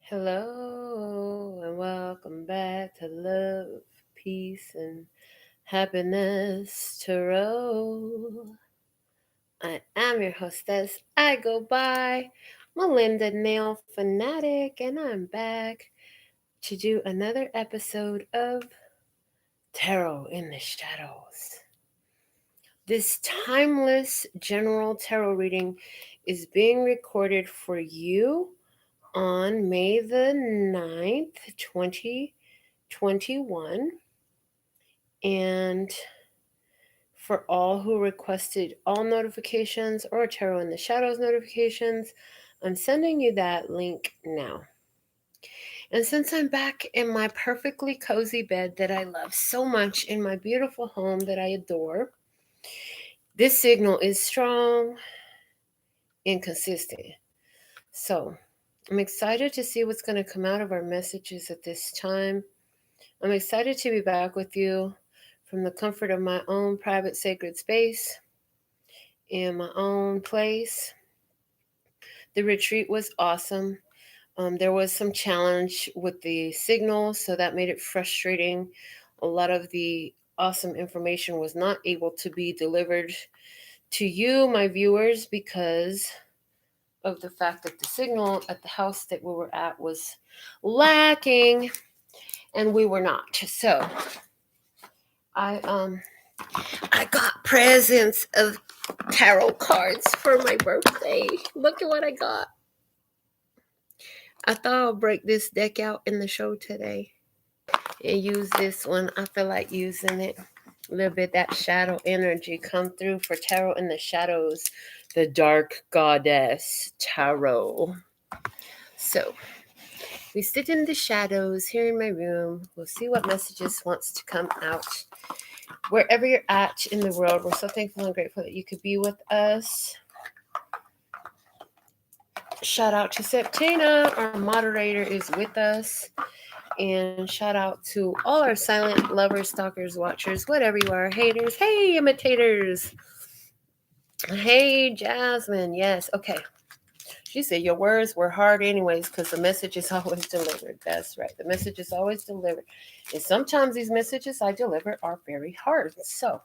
Hello and welcome back to Love, Peace, and Happiness Tarot. I am your hostess. I go by Melinda NailFanatic, and I'm back to do another episode of Tarot in the Shadows. This timeless general tarot reading is being recorded for you on May the 9th, 2021. And for all who requested all notifications or Tarot in the Shadows notifications, I'm sending you that link now. And since I'm back in my perfectly cozy bed that I love so much in my beautiful home that I adore, this signal is strong and consistent. So I'm excited to see what's going to come out of our messages at this time. I'm excited to be back with you from the comfort of my own private sacred space in my own place. The retreat was awesome. There was some challenge with the signal, so that made it frustrating. A lot of the awesome information was not able to be delivered to you, my viewers, because of the fact that the signal at the house that we were at was lacking, and we were not. So I got presents of tarot cards for my birthday. Look at what I got. I thought I'll break this deck out in the show today and use this one. I feel like using it. A little bit that shadow energy come through for Tarot in the Shadows, the Dark Goddess Tarot. So we sit in the shadows here in my room. We'll see what messages wants to come out. Wherever you're at in the world, we're so thankful and grateful that you could be with us. Shout out to Septina, our moderator is with us. And shout out to all our silent lovers, stalkers, watchers, whatever you are, haters. Hey, imitators. Hey, Jasmine. Yes. Okay. She said your words were hard anyways because the message is always delivered. That's right. The message is always delivered. And sometimes these messages I deliver are very hard. So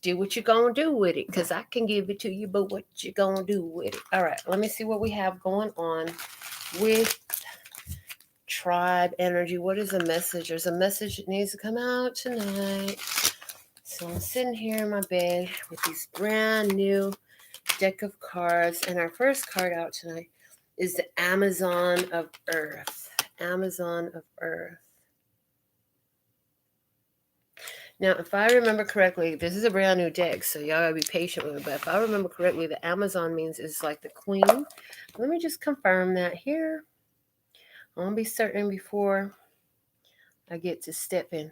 do what you're going to do with it, because I can give it to you, but what you going to do with it? All right, let me see what we have going on with tribe energy. What is the message? There's a message that needs to come out tonight. So I'm sitting here in my bed with these brand new deck of cards, and our first card out tonight is the Amazon of Earth. Amazon of Earth. Now, if I remember correctly, this is a brand new deck, so y'all gotta be patient with it. But if I remember correctly, the Amazon means it's like the queen. Let me just confirm that here. I want to be certain before I get to step in.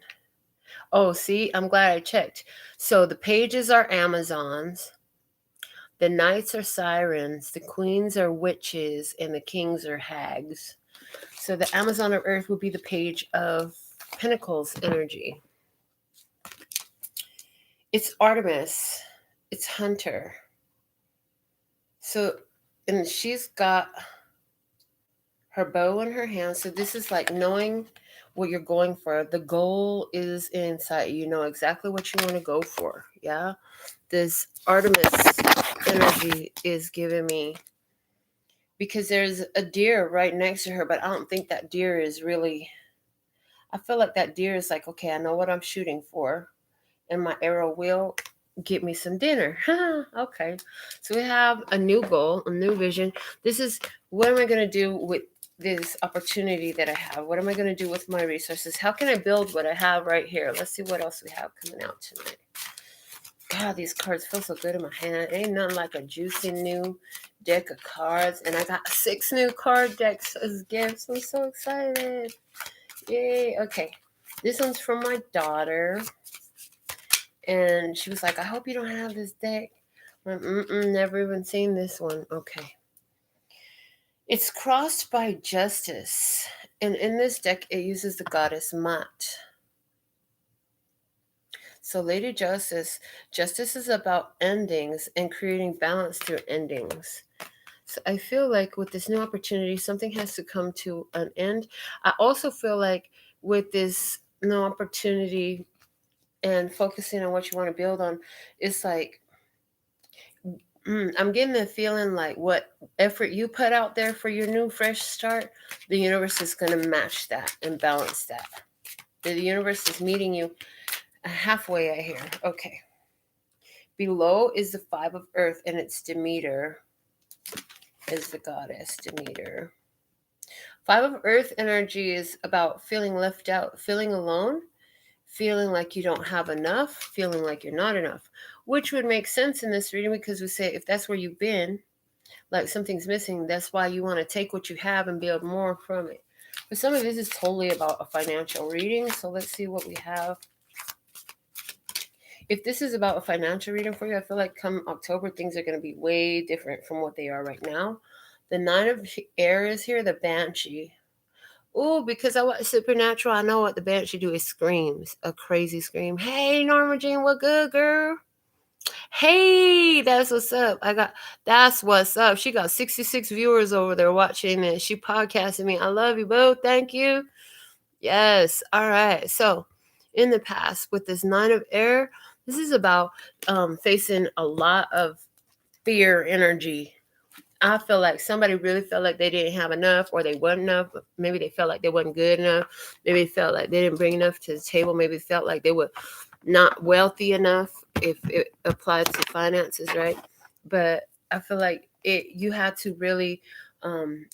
Oh, see, I'm glad I checked. So the pages are Amazons, the knights are sirens, the queens are witches, and the kings are hags. So the Amazon of Earth would be the page of Pentacles energy. It's Artemis. It's Hunter. So, and she's got her bow in her hand. So this is like knowing what you're going for. The goal is inside. You know exactly what you want to go for. Yeah. This Artemis energy is giving me, because there's a deer right next to her, but I don't think that deer is really, I feel like that deer is like, okay, I know what I'm shooting for, and my arrow will get me some dinner. Okay. So we have a new goal, a new vision. This is, what am I going to do with this opportunity that I have? What am I going to do with my resources? How can I build what I have right here? Let's see what else we have coming out tonight. God, these cards feel so good in my hand. Ain't nothing like a juicy new deck of cards. And I got 6 new card decks as gifts. I'm so excited. Yay. Okay. This one's from my daughter. And she was like, I hope you don't have this deck. I'm never even seen this one. Okay. It's crossed by Justice. And in this deck, it uses the goddess Mat. So Lady Justice is about endings and creating balance through endings. So I feel like with this new opportunity, something has to come to an end. I also feel like with this new opportunity and focusing on what you want to build on, it's like, I'm getting the feeling like what effort you put out there for your new fresh start, the universe is going to match that and balance that. The universe is meeting you halfway, I hear. Okay. Below is the Five of Earth, and it's Demeter is the goddess, Demeter. Five of Earth energy is about feeling left out, feeling alone, feeling like you don't have enough, feeling like you're not enough, which would make sense in this reading because we say if that's where you've been, like something's missing, that's why you want to take what you have and build more from it. For some of this is totally about a financial reading, so let's see what we have. If this is about a financial reading for you, I feel like come October, things are going to be way different from what they are right now. The Nine of Air is here, the Banshee. Oh, because I watch Supernatural, I know what the Banshee do is screams, a crazy scream. Hey, Norma Jean, what good, girl? Hey, that's what's up. That's what's up. She got 66 viewers over there watching and she podcasted me. I love you both. Thank you. Yes. All right. So in the past with this Nine of Air, this is about facing a lot of fear energy. I feel like somebody really felt like they didn't have enough or they wasn't enough. Maybe they felt like they wasn't good enough. Maybe they felt like they didn't bring enough to the table. Maybe they felt like they were not wealthy enough if it applies to finances, right? But I feel like you had to really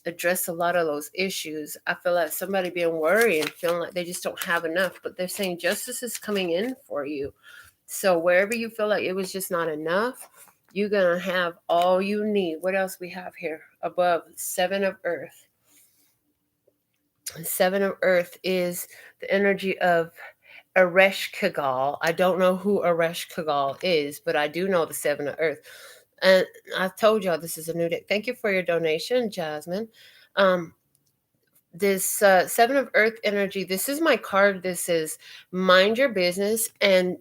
address a lot of those issues. I feel like somebody being worried and feeling like they just don't have enough, but they're saying justice is coming in for you. So wherever you feel like it was just not enough, you're going to have all you need. What else we have here? Above, Seven of Earth. Seven of Earth is the energy of Aresh Kagal. I don't know who Aresh Kagal is, but I do know the Seven of Earth. And I told y'all this is a new deck. Thank you for your donation, Jasmine. This Seven of Earth energy, this is my card. This is mind your business and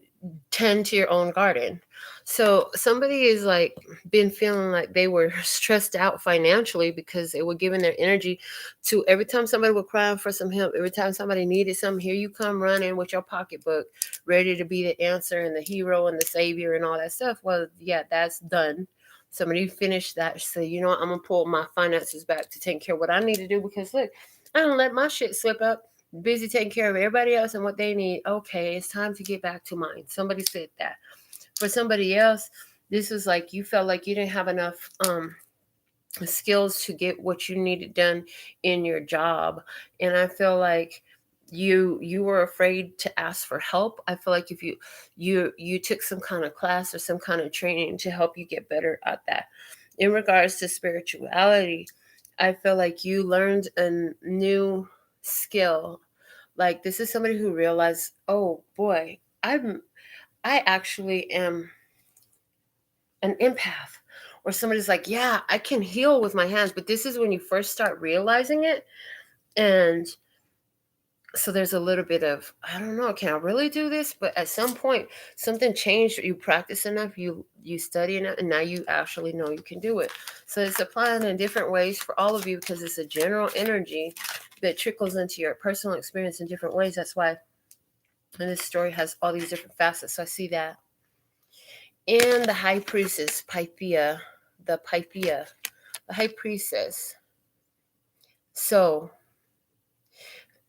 tend to your own garden. So somebody is like been feeling like they were stressed out financially because they were giving their energy to every time somebody would cry for some help, every time somebody needed something, here you come running with your pocketbook ready to be the answer and the hero and the savior and all that stuff. Well, yeah, that's done. Somebody finished that. So, you know what? I'm going to pull my finances back to take care of what I need to do because look, I don't let my shit slip up. Busy taking care of everybody else and what they need. Okay, it's time to get back to mine. Somebody said that. For somebody else, this was like you felt like you didn't have enough skills to get what you needed done in your job. And I feel like you were afraid to ask for help. I feel like if you took some kind of class or some kind of training to help you get better at that. In regards to spirituality, I feel like you learned a new skill. Like this is somebody who realized, oh boy, I actually am an empath. Or somebody's like, yeah, I can heal with my hands. But this is when you first start realizing it. And so there's a little bit of, I don't know, can I really do this? But at some point, something changed. You practice enough, you study enough, and now you actually know you can do it. So it's applying in different ways for all of you because it's a general energy that trickles into your personal experience in different ways. That's why this story has all these different facets. So I see that. And the High Priestess, Pythia, the High Priestess. So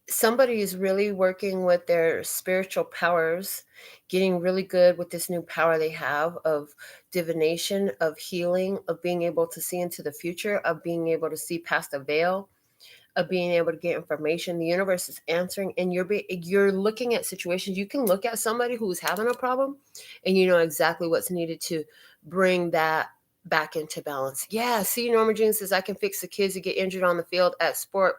somebody is really working with their spiritual powers, getting really good with this new power they have of divination, of healing, of being able to see into the future, of being able to see past the veil, of being able to get information. The universe is answering, and you're looking at situations. You can look at somebody who's having a problem and you know exactly what's needed to bring that back into balance. Yeah, see, Norma Jean says, I can fix the kids who get injured on the field at sport.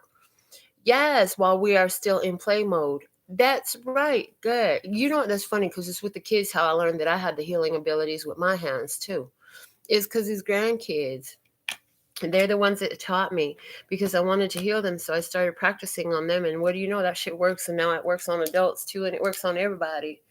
Yes, while we are still in play mode. That's right. Good. You know what? That's funny because it's with the kids how I learned that I had the healing abilities with my hands too. It's because these grandkids, they're the ones that taught me because I wanted to heal them. So I started practicing on them. And what do you know? That shit works. And now it works on adults too. And it works on everybody.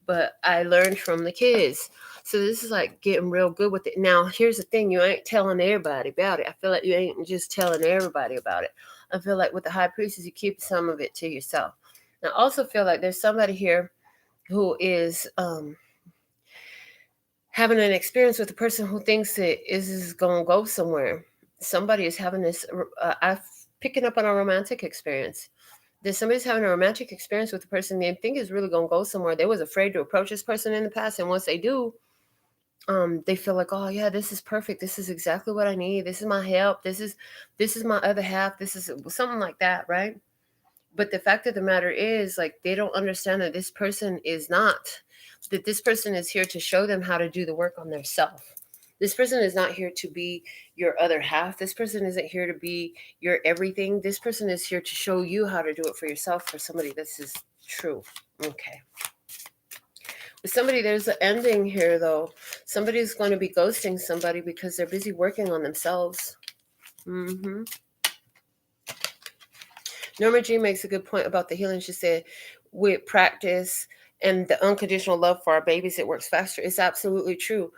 but I learned from the kids. So this is like getting real good with it. Now, here's the thing. You ain't telling everybody about it. I feel like you ain't just telling everybody about it. I feel like with the high priestess, you keep some of it to yourself. I also feel like there's somebody here who is having an experience with a person who thinks it is going to go somewhere. Somebody is having this, I'm picking up on a romantic experience. There's somebody's having a romantic experience with a person they think is really going to go somewhere. They was afraid to approach this person in the past, and once they do, they feel like, oh yeah, this is perfect. This is exactly what I need. This is my help. This is my other half. This is something like that, right? But the fact of the matter is, like, they don't understand that this person is not, that this person is here to show them how to do the work on their self. This person is not here to be your other half. This person isn't here to be your everything. This person is here to show you how to do it for yourself, for somebody. This is true. Okay. With somebody, there's an ending here, though. Somebody's going to be ghosting somebody because they're busy working on themselves. Norma Jean makes a good point about the healing. She said, with practice and the unconditional love for our babies, it works faster. It's absolutely true.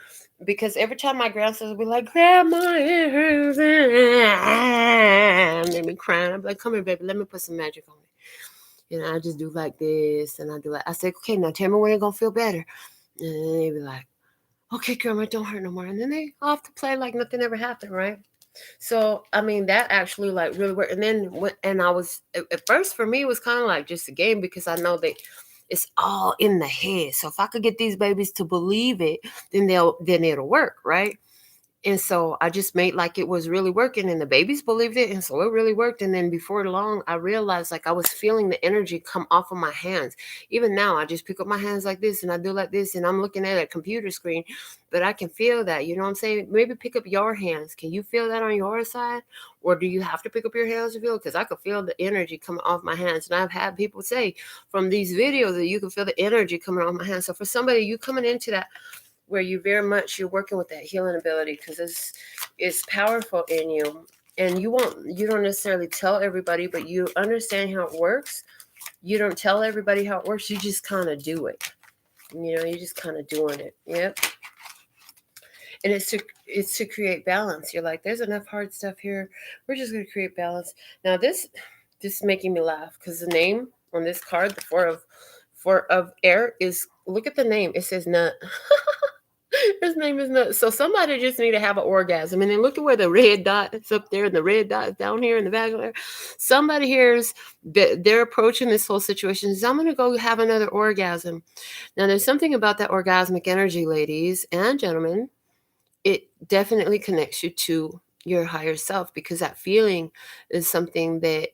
Because every time my grandsons will be like, Grandma, it hurts. And they be crying. I'll be like, come here, baby, let me put some magic on it. And I just do like this. And I do like, I say, okay, now tell me when it's going to feel better. And they be like, okay, Grandma, don't hurt no more. And then they off to play like nothing ever happened, right? So, I mean, that actually like really worked. And then and I was, at first for me, it was kind of like just a game, because I know that it's all in the head. So if I could get these babies to believe it, then it'll work, right? And so I just made like it was really working, and the babies believed it. And so it really worked. And then before long, I realized like I was feeling the energy come off of my hands. Even now, I just pick up my hands like this and I do like this, and I'm looking at a computer screen, but I can feel that. You know what I'm saying? Maybe pick up your hands. Can you feel that on your side? Or do you have to pick up your hands to feel it? Because I could feel the energy coming off my hands. And I've had people say from these videos that you can feel the energy coming off my hands. So for somebody, you coming into that where you're working with that healing ability, because it's powerful in you, and you don't necessarily tell everybody, but you understand how it works. You don't tell everybody how it works, you just kind of do it. You're just kind of doing it. Yep. And it's to create balance. You're like, there's enough hard stuff here, we're just going to create balance. Now this is making me laugh, because the name on this card, the four of air, is, look at the name, it says nut. His name is Nut. So somebody just need to have an orgasm. And then look at where the red dot is up there, and the red dot is down here in the back there. Somebody here is, they're approaching this whole situation. I'm going to go have another orgasm. Now, there's something about that orgasmic energy, ladies and gentlemen. It definitely connects you to your higher self, because that feeling is something that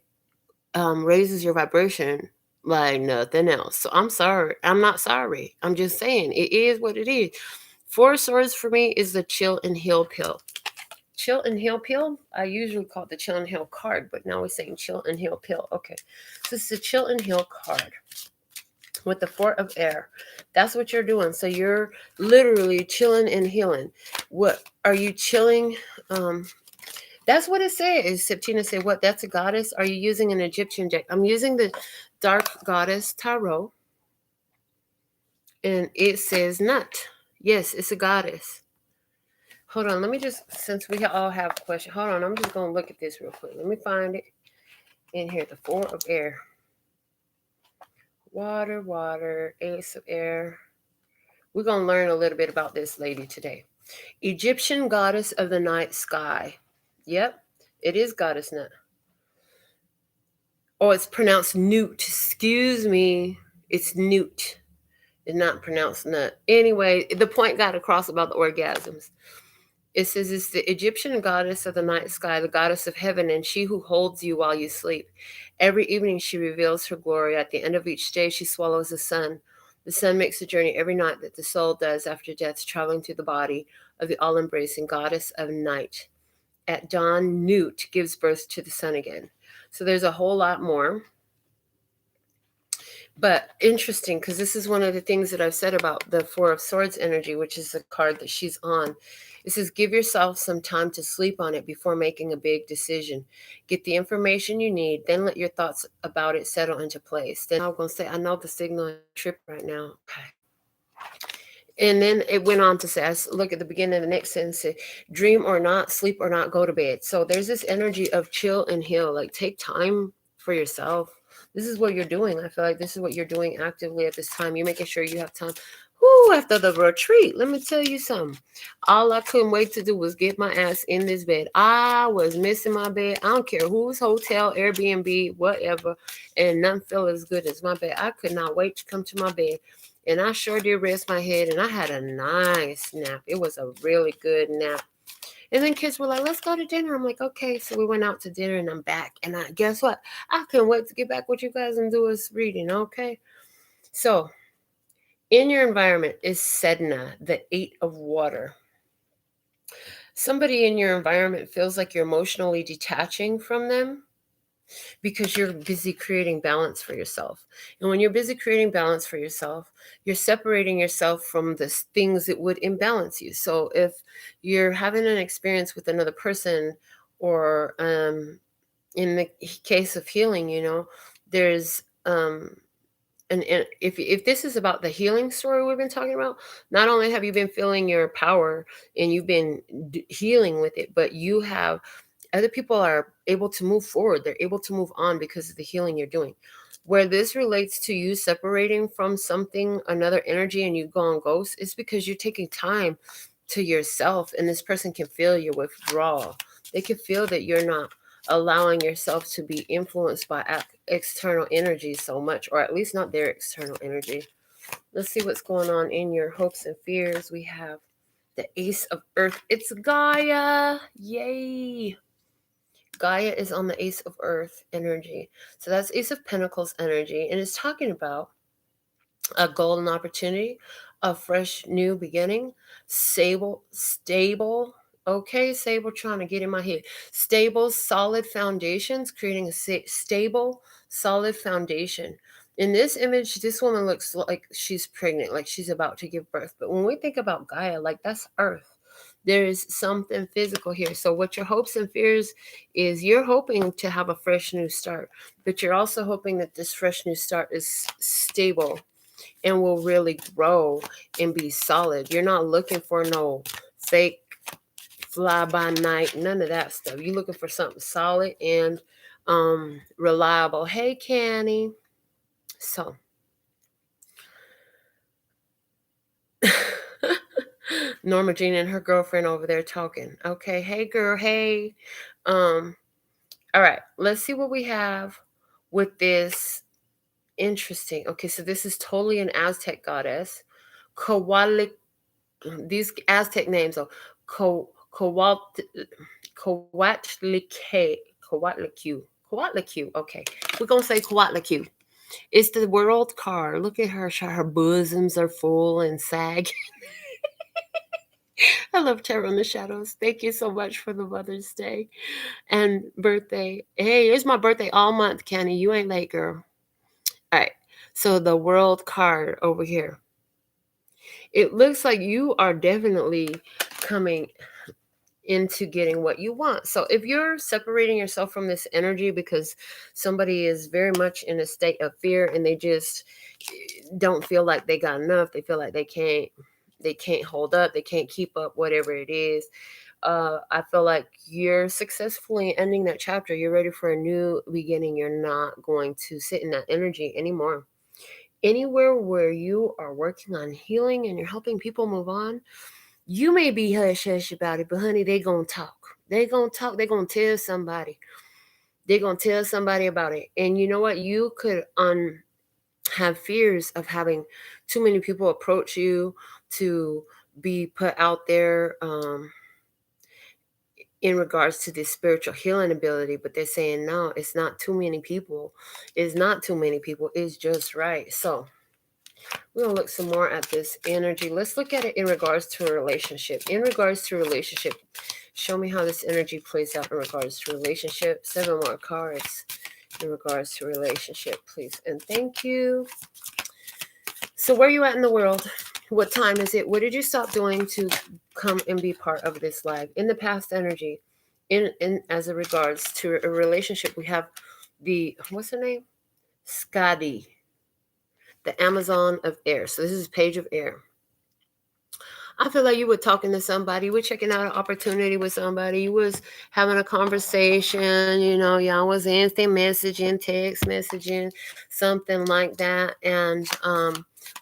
raises your vibration like nothing else. So I'm sorry. I'm not sorry. I'm just saying it is what it is. Four of Swords for me is the chill and heal pill. Chill and heal pill. I usually call it the chill and heal card, but now we're saying chill and heal pill. Okay. So it's the chill and heal card with the Four of Air. That's what you're doing. So you're literally chilling and healing. What are you chilling? That's what it says. Septina said, what? That's a goddess? Are you using an Egyptian deck? I'm using the Dark Goddess Tarot. And it says nut. Yes, it's a goddess. Hold on. Let me just, since we all have questions. Hold on. I'm just going to look at this real quick. Let me find it in here. The Four of Air. Water, water, Ace of Air. We're going to learn a little bit about this lady today. Egyptian goddess of the night sky. Yep, it is goddess nut. Oh, it's pronounced newt. Excuse me. It's newt. It's not pronounced nut. Anyway, the point got across about the orgasms. It says it's the Egyptian goddess of the night sky, the goddess of heaven, and she who holds you while you sleep. Every evening she reveals her glory. At the end of each day, she swallows the sun. The sun makes the journey every night that the soul does after death, traveling through the body of the all-embracing goddess of night. At dawn, Nut gives birth to the sun again. So there's a whole lot more. But interesting, because this is one of the things that I've said about the Four of Swords energy, which is the card that she's on. It says, give yourself some time to sleep on it before making a big decision. Get the information you need, then let your thoughts about it settle into place. Then I'm going to say, I know the signal is tripping right now. Okay. And then it went on to say, look at the beginning of the next sentence, say, dream or not, sleep or not, go to bed. So there's this energy of chill and heal, like take time for yourself. This is what you're doing. I feel like this is what you're doing actively at this time. You're making sure you have time. Whoo, after the retreat, let me tell you something. All I couldn't wait to do was get my ass in this bed. I was missing my bed. I don't care whose hotel, Airbnb, whatever, and none felt as good as my bed. I could not wait to come to my bed. And I sure did rest my head, and I had a nice nap. It was a really good nap. And then kids were like, let's go to dinner. I'm like, okay. So we went out to dinner, and I'm back. And guess what? I couldn't wait to get back with you guys and do us reading, okay? So in your environment is Sedna, the 8 of water. Somebody in your environment feels like you're emotionally detaching from them because you're busy creating balance for yourself. And when you're busy creating balance for yourself, you're separating yourself from the things that would imbalance you. So if you're having an experience with another person, or in the case of healing, there's and if this is about the healing story we've been talking about, not only have you been feeling your power and you've been healing with it, but you have other people are able to move forward. They're able to move on because of the healing you're doing. Where this relates to you separating from something, another energy, and you go on ghost, it's because you're taking time to yourself, and this person can feel your withdrawal. They can feel that you're not allowing yourself to be influenced by external energy so much, or at least not their external energy. Let's see what's going on in your hopes and fears. We have the Ace of Earth. It's Gaia. Yay. Gaia is on the Ace of Earth energy. So that's Ace of Pentacles energy. And it's talking about a golden opportunity, a fresh new beginning, stable. Okay, stable, trying to get in my head. Stable, solid foundations, creating a stable, solid foundation. In this image, this woman looks like she's pregnant, like she's about to give birth. But when we think about Gaia, like that's Earth. There is something physical here. So what your hopes and fears is, you're hoping to have a fresh new start, but you're also hoping that this fresh new start is stable and will really grow and be solid. You're not looking for no fake fly by night, none of that stuff. You're looking for something solid and reliable. Hey, Canny. So Norma Jean and her girlfriend over there talking. Okay, hey girl, hey. All right, let's see what we have with this. Interesting. Okay, so this is totally an Aztec goddess. Coatlicue. These Aztec names are Coatlicue. Okay, we're gonna say Coatlicue. It's the world card. Look at her. Her bosoms are full and sag. I love Tarot in the Shadows. Thank you so much for the Mother's Day and birthday. Hey, it's my birthday all month, Kenny. You ain't late, girl. All right. So the world card over here. It looks like you are definitely coming into getting what you want. So if you're separating yourself from this energy because somebody is very much in a state of fear and they just don't feel like they got enough, they feel like they can't hold up, they can't keep up, whatever it is, I feel like you're successfully ending that chapter. You're ready for a new beginning. You're not going to sit in that energy anymore. Anywhere where you are working on healing and you're helping people move on, you may be hush hush about it, but honey, they gonna talk. They gonna talk. They gonna tell somebody. They're gonna tell somebody about it. And you know what? You could have fears of having too many people approach you to be put out there in regards to this spiritual healing ability, but they're saying no, it's not too many people. It's not too many people. It's just right. So we're going to look some more at this energy. Let's look at it in regards to a relationship. In regards to a relationship, show me how this energy plays out in regards to relationship. 7 more cards in regards to relationship, please. And thank you. So where are you at in the world? What time is it? What did you stop doing to come and be part of this live? In the past energy, in as a regards to a relationship, we have the, what's her name? Skadi, the Amazon of air. So this is Page of Air. I feel like you were talking to somebody, you were checking out an opportunity with somebody, you was having a conversation, y'all was instant messaging, text messaging, something like that. And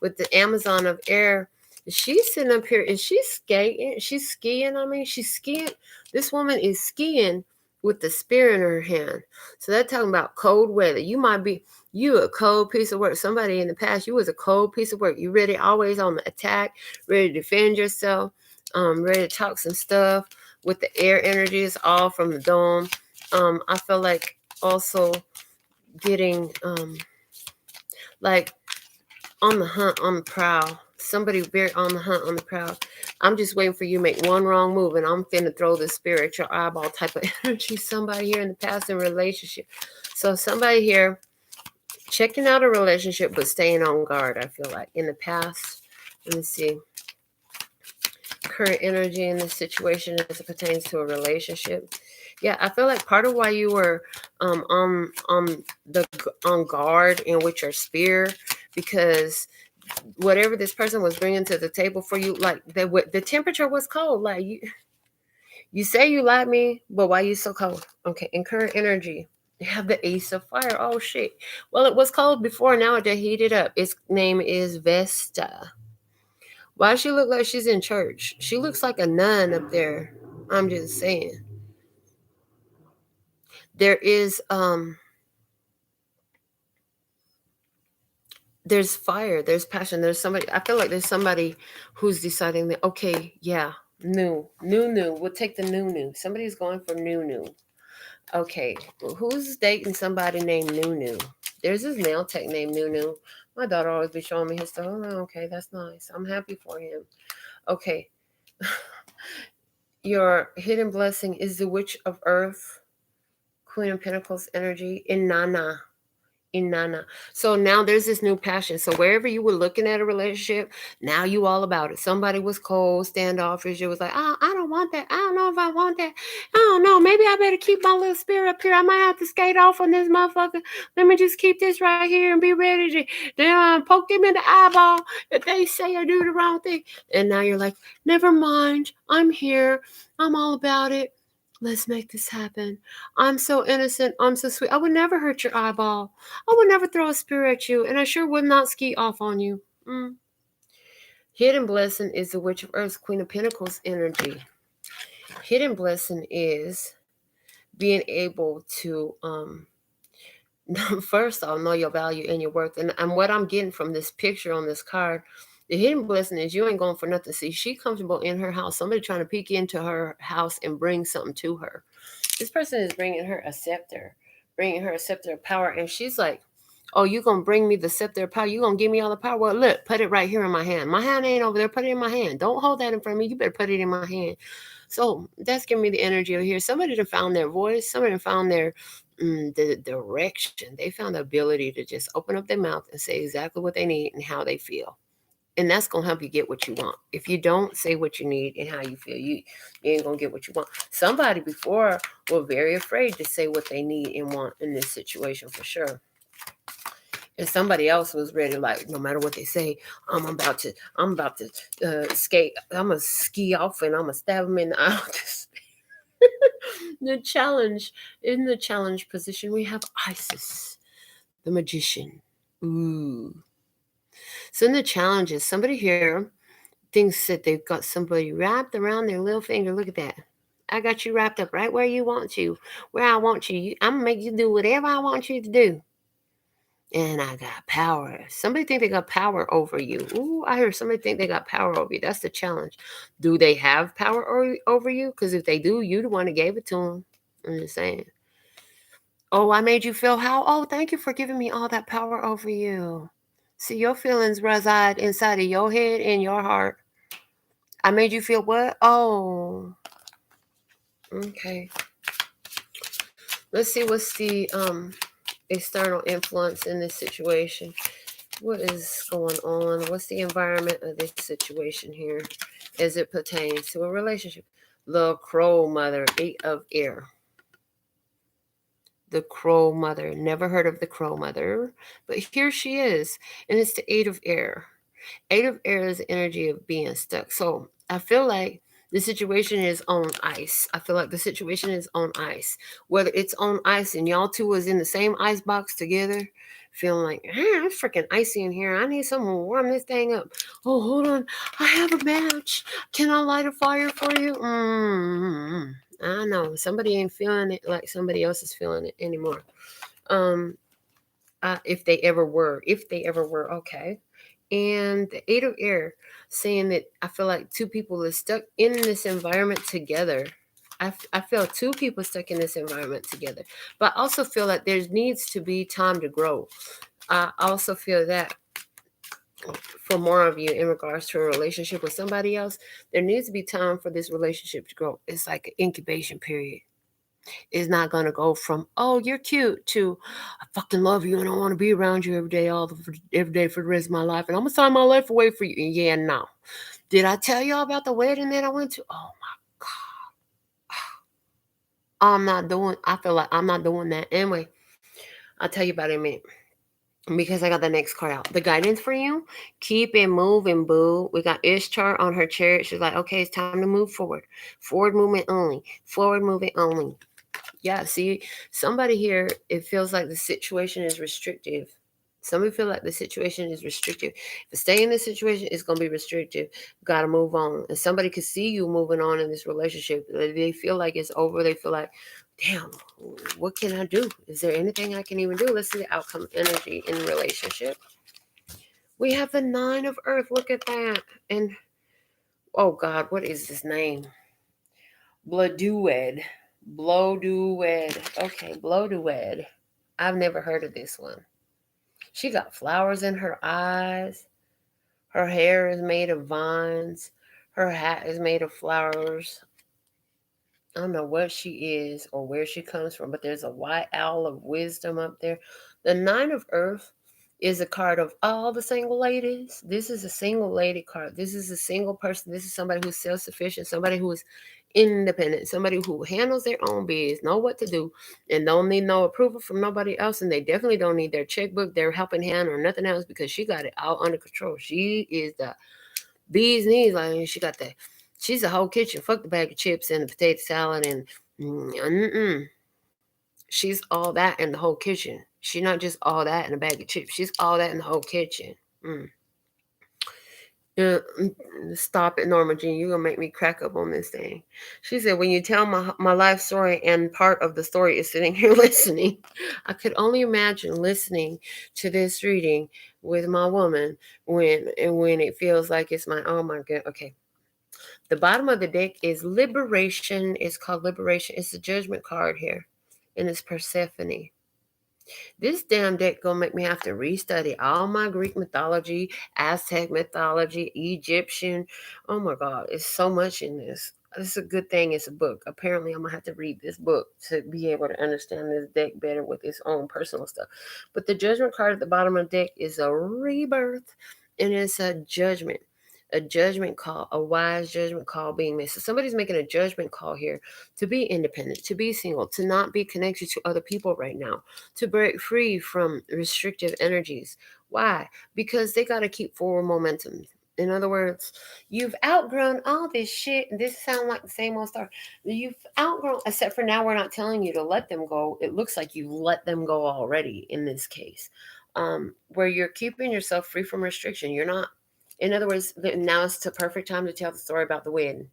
with the Amazon of air, she's sitting up here. Is she skating? She's skiing. I mean, she's skiing. This woman is skiing with the spear in her hand. So they're talking about cold weather. You a cold piece of work. Somebody in the past, you was a cold piece of work. You ready, always on the attack, ready to defend yourself, ready to talk some stuff with the air energies all from the dome. I feel like also getting like on the hunt, on the prowl. Somebody very on the hunt, on the prowl. I'm just waiting for you to make one wrong move, and I'm finna throw the spear at your eyeball type of energy. Somebody here in the past in relationship. So somebody here checking out a relationship, but staying on guard, I feel like. In the past, let me see. Current energy in this situation as it pertains to a relationship. Yeah, I feel like part of why you were on guard and with your spear, because whatever this person was bringing to the table for you, like the temperature was cold. Like you say you like me, but why you so cold? Okay, in current energy, you have the Ace of Fire. Oh shit. Well, it was cold before. Now it heated up. Its name is Vesta. Why does she look like she's in church? She looks like a nun up there. I'm just saying. There is there's fire, there's passion, there's somebody. I feel like there's somebody who's deciding that, okay, yeah, new. We'll take the new. Somebody's going for new. Okay, well, who's dating somebody named New? There's this nail tech named New. My daughter always be showing me his stuff. Oh, okay, that's nice. I'm happy for him. Okay. Your hidden blessing is the Witch of Earth, Queen of Pentacles energy, Inanna. So now there's this new passion. So wherever you were looking at a relationship, now you all about it. Somebody was cold, standoffish. It was like, oh, I don't want that. I don't know if I want that. I don't know. Maybe I better keep my little spirit up here. I might have to skate off on this motherfucker. Let me just keep this right here and be ready to then poke them in the eyeball if they say or do the wrong thing. And now you're like, never mind. I'm here. I'm all about it. Let's make this happen. I'm so innocent. I'm so sweet. I would never hurt your eyeball. I would never throw a spear at you, and I sure would not ski off on you. Hidden blessing is the Witch of Earth, Queen of Pentacles energy. Hidden blessing is being able to, first off, know your value and your worth. And what I'm getting from this picture on this card, the hidden blessing is you ain't going for nothing. See, she comfortable in her house. Somebody trying to peek into her house and bring something to her. This person is bringing her a scepter of power. And she's like, oh, you going to bring me the scepter of power? You going to give me all the power? Well, look, put it right here in my hand. My hand ain't over there. Put it in my hand. Don't hold that in front of me. You better put it in my hand. So that's giving me the energy over here. Somebody that found their voice. Somebody that found their the direction. They found the ability to just open up their mouth and say exactly what they need and how they feel. And that's going to help you get what you want. If you don't say what you need and how you feel, you ain't going to get what you want. Somebody before were very afraid to say what they need and want in this situation for sure. And somebody else was ready, like, no matter what they say, I'm about to skate. I'm going to ski off and I'm going to stab them in the eye. The challenge, in the challenge position, we have Isis, the magician. Ooh. So in the challenges, somebody here thinks that they've got somebody wrapped around their little finger. Look at that. I got you wrapped up right where you want to, where I want you. I'm going to make you do whatever I want you to do. And I got power. Somebody think they got power over you. Ooh, I heard somebody think they got power over you. That's the challenge. Do they have power over you? Because if they do, you the one that gave it to them. I'm just saying. Oh, I made you feel how? Oh, thank you for giving me all that power over you. See, your feelings reside inside of your head and your heart. I made you feel what? Oh. Okay. Let's see what's the external influence in this situation. What is going on? What's the environment of this situation here as it pertains to a relationship? The Crow Mother, 8 of Air. The Crow Mother. Never heard of the Crow Mother, but here she is, and it's the 8 of Air. 8 of Air is the energy of being stuck. So I feel like the situation is on ice. I feel like the situation is on ice. Whether it's on ice and y'all two is in the same ice box together, feeling like, it's freaking icy in here. I need someone to warm this thing up. Oh, hold on. I have a match. Can I light a fire for you? I know. Somebody ain't feeling it like somebody else is feeling it anymore. If they ever were. Okay. And the Eight of Air saying that I feel like two people are stuck in this environment together. I feel two people stuck in this environment together. But I also feel like there needs to be time to grow. I also feel that for more of you in regards to a relationship with somebody else, there needs to be time for this relationship to grow. It's like an incubation period. Is not going to go from, oh, you're cute, to I fucking love you and I want to be around you every day, every day for the rest of my life, and I'm gonna sign my life away for you. And yeah, no. Did I tell y'all about the wedding that I went to? Oh my god, I feel like I'm not doing that. Anyway, I'll tell you about it in a minute, because I got the next card out. The guidance for you: keep it moving, boo. We got Ishtar on her chariot. She's like, okay, it's time to move forward. Forward movement only. Forward movement only. Yeah, see, somebody here, it feels like the situation is restrictive. Somebody feel like the situation is restrictive. If stay in this situation, it's going to be restrictive. Got to move on. And somebody could see you moving on in this relationship. They feel like it's over. They feel like, damn, what can I do? Is there anything I can even do? Let's see the outcome energy in relationship. We have the Nine of Earth. Look at that. And, oh God, what is this name? Bloodewed. Blowduwed. Okay, Blowduwed. I've never heard of this one. She got flowers in her eyes. Her hair is made of vines. Her hat is made of flowers. I don't know what she is or where she comes from, but there's a white owl of wisdom up there. The Nine of Earth is a card of all the single ladies. This is a single lady card. This is a single person. This is somebody who's self-sufficient, somebody who is independent, somebody who handles their own biz, know what to do, and don't need no approval from nobody else. And they definitely don't need their checkbook, their helping hand, or nothing else, because she got it all under control. She is the bee's knees. Like, she got that. She's the whole kitchen. Fuck the bag of chips and the potato salad and she's all that in the whole kitchen. She's not just all that in a bag of chips. She's all that in the whole kitchen. Yeah, stop it, Norma Jean. You're gonna make me crack up on this thing. She said, when you tell my life story and part of the story is sitting here listening, I could only imagine listening to this reading with my woman when it feels like it's my, oh my god. Okay. The bottom of the deck is Liberation. It's called Liberation. It's the Judgment card here. And it's Persephone. This damn deck gonna make me have to restudy all my Greek mythology, Aztec mythology, Egyptian. Oh my God, it's so much in this. It's a good thing it's a book. Apparently, I'm gonna have to read this book to be able to understand this deck better with its own personal stuff. But the Judgment card at the bottom of the deck is a rebirth, and it's a judgment. A judgment call, a wise judgment call being made. So somebody's making a judgment call here to be independent, to be single, to not be connected to other people right now, to break free from restrictive energies. Why? Because they got to keep forward momentum. In other words, you've outgrown all this shit. This sounds like the same old story. You've outgrown, except for now we're not telling you to let them go. It looks like you've let them go already in this case, where you're keeping yourself free from restriction. You're not, in other words, now it's the perfect time to tell the story about the wedding.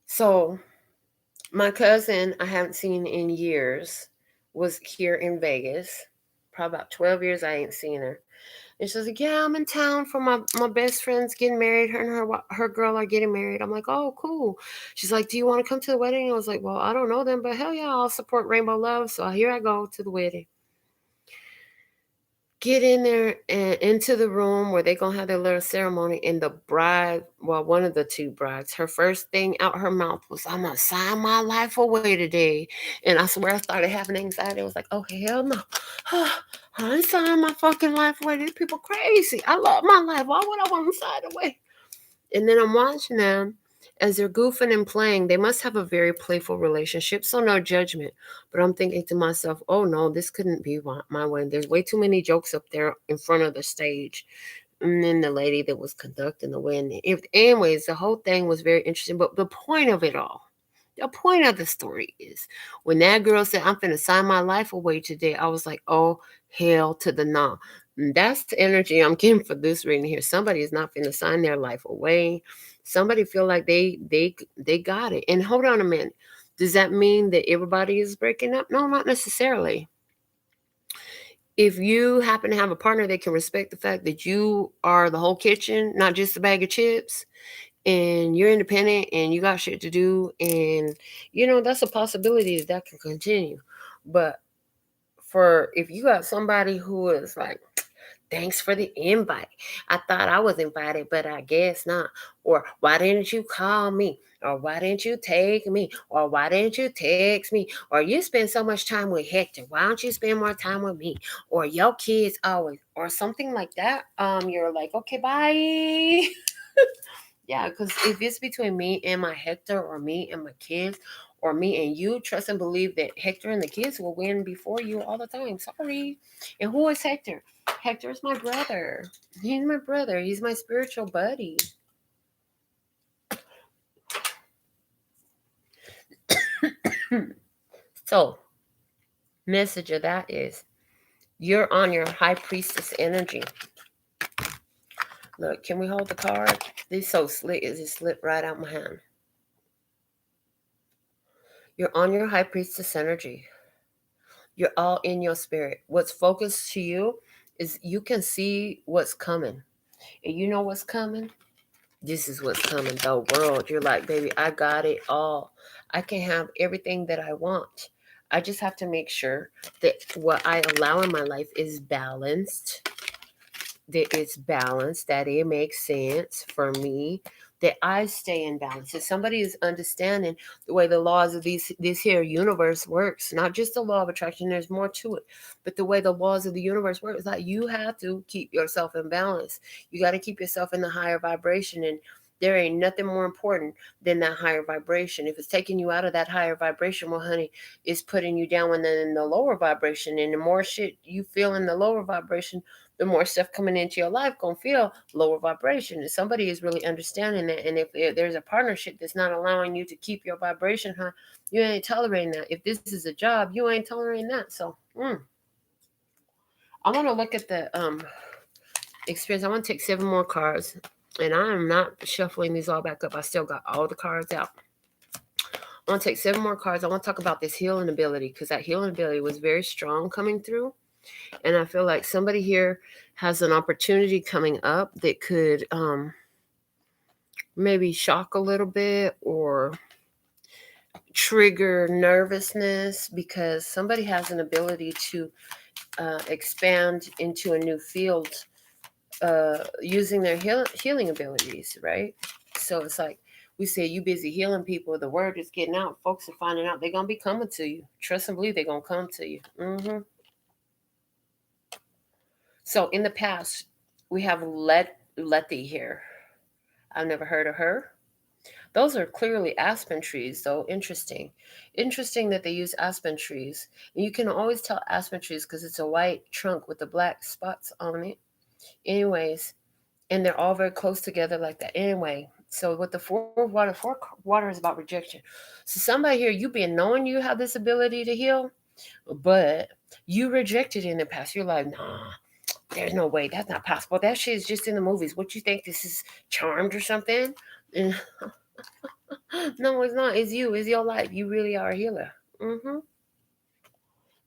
So my cousin, I haven't seen in years, was here in Vegas. Probably about 12 years I ain't seen her. And she's like, yeah, I'm in town for my best friend's getting married. Her and her girl are getting married. I'm like, oh, cool. She's like, do you want to come to the wedding? I was like, well, I don't know them, but hell yeah, I'll support Rainbow Love. So here I go to the wedding. Get in there and into the room where they're going to have their little ceremony. And the bride, well, one of the two brides, her first thing out her mouth was, I'm going to sign my life away today. And I swear I started having anxiety. I was like, oh, hell no. I ain't signing my fucking life away. These people crazy. I love my life. Why would I want to sign away? And then I'm watching them as they're goofing and playing. They must have a very playful relationship, so no judgment. But I'm thinking to myself, oh no, this couldn't be my way. There's way too many jokes up there in front of the stage. And then the lady that was conducting the wedding. Anyways, the whole thing was very interesting. But the point of it all, the point of the story is when that girl said, I'm finna sign my life away today, I was like, oh, hell to the no. And that's the energy I'm getting for this reading here. Somebody is not finna sign their life away. Somebody feel like they got it. And hold on a minute. Does that mean that everybody is breaking up? No, not necessarily. If you happen to have a partner that can respect the fact that you are the whole kitchen, not just a bag of chips, and you're independent and you got shit to do, and that's a possibility that can continue. But for if you got somebody who is like, thanks for the invite. I thought I was invited, but I guess not. Or why didn't you call me? Or why didn't you take me? Or why didn't you text me? Or you spend so much time with Hector. Why don't you spend more time with me? Or your kids always, or something like that. You're like, okay, bye. Yeah, because if it's between me and my Hector, or me and my kids, or me and you, trust and believe that Hector and the kids will win before you all the time. Sorry. And who is Hector? Hector is my brother. He's my brother. He's my spiritual buddy. So, message of that is you're on your high priestess energy. Look, can we hold the card? This so slick, it just slipped right out my hand. You're on your high priestess energy. You're all in your spirit. What's focused to you is you can see what's coming. And you know what's coming? This is what's coming. The world. You're like, baby, I got it all. I can have everything that I want. I just have to make sure that what I allow in my life is balanced, that it's balanced, that it makes sense for me, that I stay in balance. If somebody is understanding the way the laws of this here universe works, not just the law of attraction, there's more to it, but the way the laws of the universe work is that you have to keep yourself in balance. You got to keep yourself in the higher vibration, and there ain't nothing more important than that higher vibration. If it's taking you out of that higher vibration, well, honey, it's putting you down in the lower vibration. And the more shit you feel in the lower vibration, the more stuff coming into your life gonna feel lower vibration. And somebody is really understanding that. And if there's a partnership that's not allowing you to keep your vibration high, you ain't tolerating that. If this is a job, you ain't tolerating that. So I want to look at the experience. I want to take 7 more cards, and I am not shuffling these all back up. I still got all the cards out. I want to take 7 more cards. I want to talk about this healing ability, because that healing ability was very strong coming through. And I feel like somebody here has an opportunity coming up that could maybe shock a little bit or trigger nervousness, because somebody has an ability to expand into a new field using their healing abilities, right? So it's like we say, you busy healing people, the word is getting out, folks are finding out, they're going to be coming to you. Trust and believe they're going to come to you. So in the past, we have Letty here. I've never heard of her. Those are clearly aspen trees, though. Interesting. Interesting that they use aspen trees. And you can always tell aspen trees because it's a white trunk with the black spots on it. Anyways, and they're all very close together like that. Anyway, so with the four water is about rejection. So somebody here, you been knowing you have this ability to heal, but you rejected it in the past. You're like, nah, there's no way. That's not possible. That shit is just in the movies. What you think, this is Charmed or something? And no, it's not. It's you. It's your life. You really are a healer.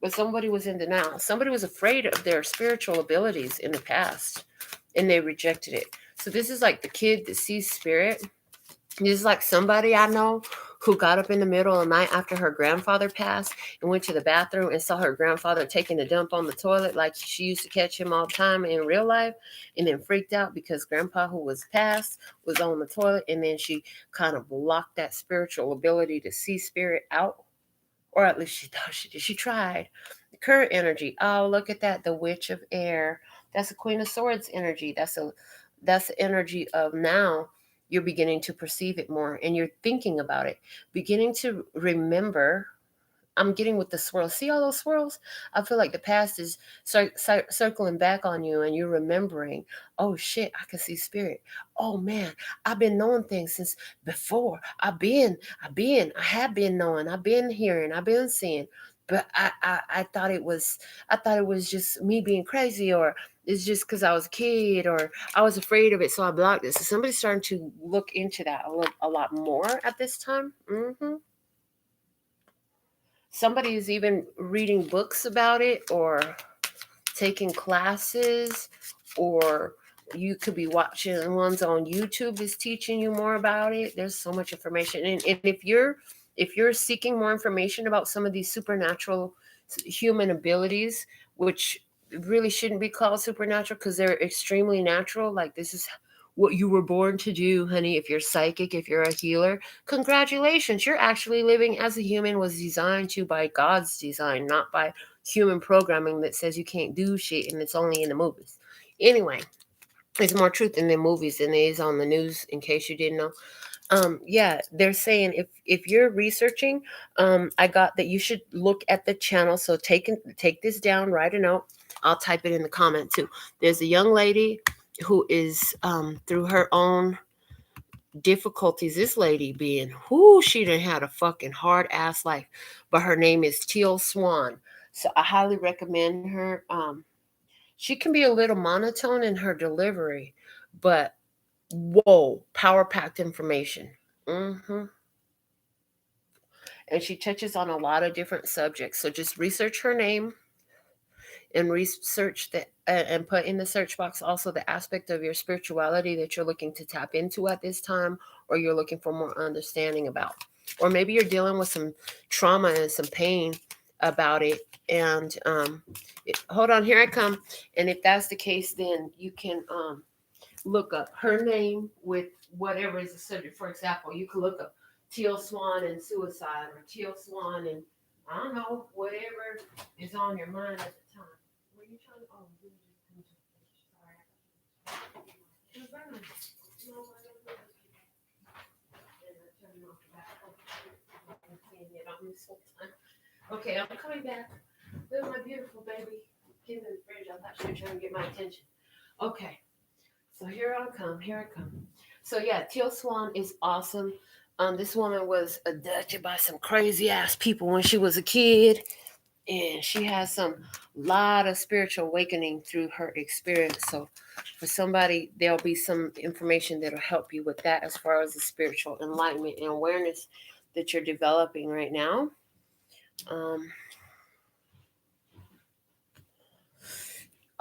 But somebody was in denial. Somebody was afraid of their spiritual abilities in the past, and they rejected it. So this is like the kid that sees spirit. This is like somebody I know who got up in the middle of the night after her grandfather passed and went to the bathroom and saw her grandfather taking a dump on the toilet like she used to catch him all the time in real life, and then freaked out because grandpa, who was passed, was on the toilet. And then she kind of blocked that spiritual ability to see spirit out, or at least she thought she did. She tried. The current energy. Oh, look at that. The Witch of Air. That's the Queen of Swords energy. That's the energy of now you're beginning to perceive it more, and you're thinking about it, beginning to remember I'm getting with the swirls. See all those swirls? I feel like the past is circling back on you, and you're remembering, oh shit, I can see spirit. Oh man, I've been knowing things since before. I have been knowing, I've been hearing, I've been seeing. But I thought it was, just me being crazy, or it's just because I was a kid, or I was afraid of it, so I blocked it. So somebody's starting to look into that a lot more at this time. Somebody is even reading books about it, or taking classes, or you could be watching ones on YouTube is teaching you more about it. There's so much information. And if you're seeking more information about some of these supernatural human abilities, which really shouldn't be called supernatural because they're extremely natural, like this is what you were born to do, honey. If you're psychic, if you're a healer, congratulations, you're actually living as a human was designed to by God's design, not by human programming that says you can't do shit and it's only in the movies. Anyway, there's more truth in the movies than there is on the news, in case you didn't know. Yeah, they're saying if you're researching, I got that you should look at the channel. So take this down, write a note. I'll type it in the comment too. There's a young lady who is through her own difficulties. This lady being who she done had a fucking hard ass life, but her name is Teal Swan. So I highly recommend her. She can be a little monotone in her delivery, but whoa, power packed information. And she touches on a lot of different subjects. So just research her name, and research that, and put in the search box also the aspect of your spirituality that you're looking to tap into at this time, or you're looking for more understanding about, or maybe you're dealing with some trauma and some pain about it. And hold on, here I come. And if that's the case, then you can look up her name with whatever is the subject. For example, you can look up Teal Swan and suicide, or Teal Swan and I don't know, whatever is on your mind at the time. Were you trying to? Oh, sorry. Okay, I'm coming back. Look at my beautiful baby. Get in the fridge. I thought she was trying to get my attention. Okay, so here I come. So yeah, Teal Swan is awesome. This woman was abducted by some crazy ass people when she was a kid, and she has some lot of spiritual awakening through her experience. So for somebody, there'll be some information that'll help you with that as far as the spiritual enlightenment and awareness that you're developing right now.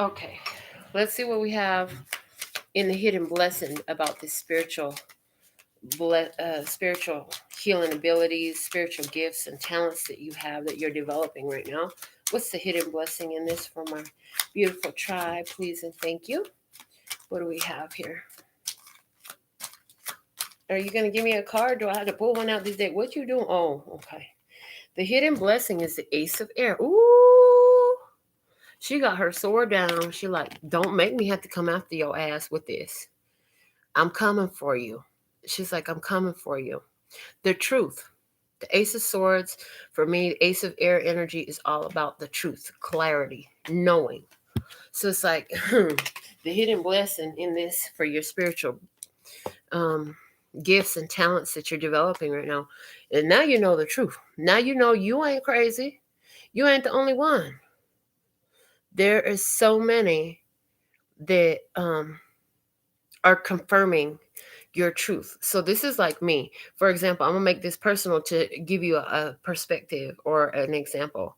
Okay, let's see what we have in the hidden blessing about this spiritual healing abilities, spiritual gifts and talents that you have that you're developing right now. What's the hidden blessing in this for my beautiful tribe, please and thank you? What do we have here? Are you going to give me a card? Do I have to pull one out these days? What you doing? Oh, okay. The hidden blessing is the Ace of Air. Ooh, she got her sword down. She like, don't make me have to come after your ass with this. I'm coming for you. She's like, I'm coming for you. The truth. The Ace of Swords, for me, the Ace of Air energy is all about the truth, clarity, knowing. So it's like the hidden blessing in this for your spiritual gifts and talents that you're developing right now. And now you know the truth. Now you know you ain't crazy. You ain't the only one. There is so many that are confirming your truth. So this is like me. For example, I'm gonna make this personal to give you a perspective or an example.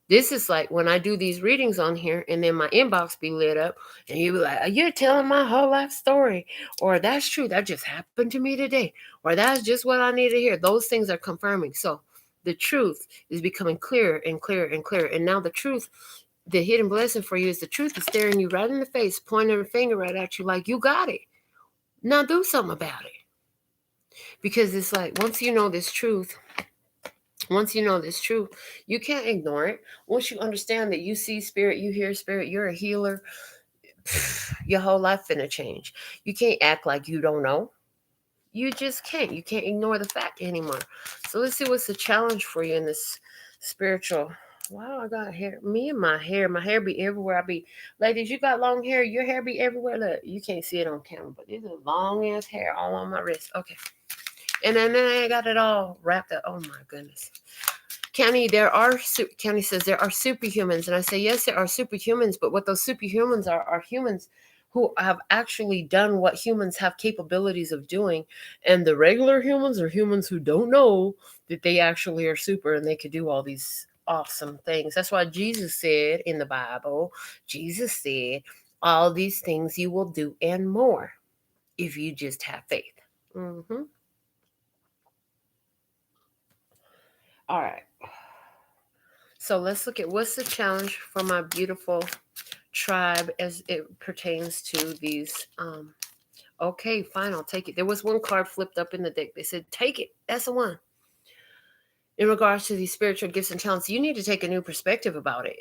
This is like when I do these readings on here, and then my inbox be lit up, and you be like, "You're telling my whole life story," or "That's true. That just happened to me today," or "That's just what I need to hear." Those things are confirming. So the truth is becoming clearer and clearer and clearer. And now the truth, the hidden blessing for you, is the truth is staring you right in the face, pointing a finger right at you, like you got it. Now do something about it. Because it's like once you know this truth, you can't ignore it. Once you understand that you see spirit, you hear spirit, you're a healer, your whole life finna change. You can't act like you don't know. You just can't. You can't ignore the fact anymore. So let's see what's the challenge for you in this spiritual. Wow, I got hair. Me and my hair. My hair be everywhere. I be, ladies, you got long hair. Your hair be everywhere. Look, you can't see it on camera, but this is long ass hair all on my wrist. Okay. And then I got it all wrapped up. Oh my goodness. County, County says there are superhumans. And I say, yes, there are superhumans. But what those superhumans are humans who have actually done what humans have capabilities of doing. And the regular humans are humans who don't know that they actually are super and they could do all these awesome things. That's why Jesus said in the Bible, Jesus said, all these things you will do and more if you just have faith. Mm-hmm. All right. So let's look at what's the challenge for my beautiful tribe as it pertains to these. Okay, fine, I'll take it. There was one card flipped up in the deck. They said, take it. That's the one. In regards to these spiritual gifts and talents, you need to take a new perspective about it.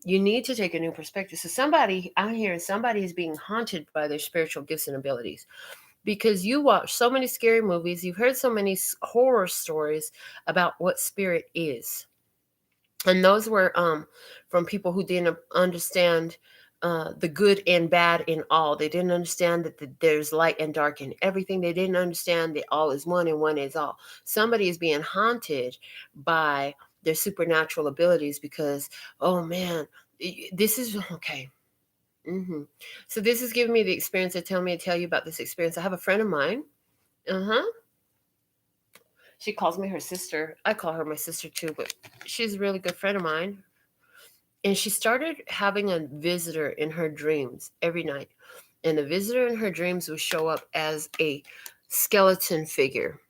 You need to take a new perspective. So somebody out here, somebody is being haunted by their spiritual gifts and abilities. Because you watch so many scary movies, you've heard so many horror stories about what spirit is. And those were from people who didn't understand the good and bad in all. They didn't understand that there's light and dark in everything. They didn't understand that all is one and one is all. Somebody is being haunted by their supernatural abilities because, oh man, this is okay. Mm-hmm. So this is giving me the experience. They tell me to tell you about this experience. I have a friend of mine. She calls me her sister. I call her my sister too, but she's a really good friend of mine. And she started having a visitor in her dreams every night. And the visitor in her dreams would show up as a skeleton figure.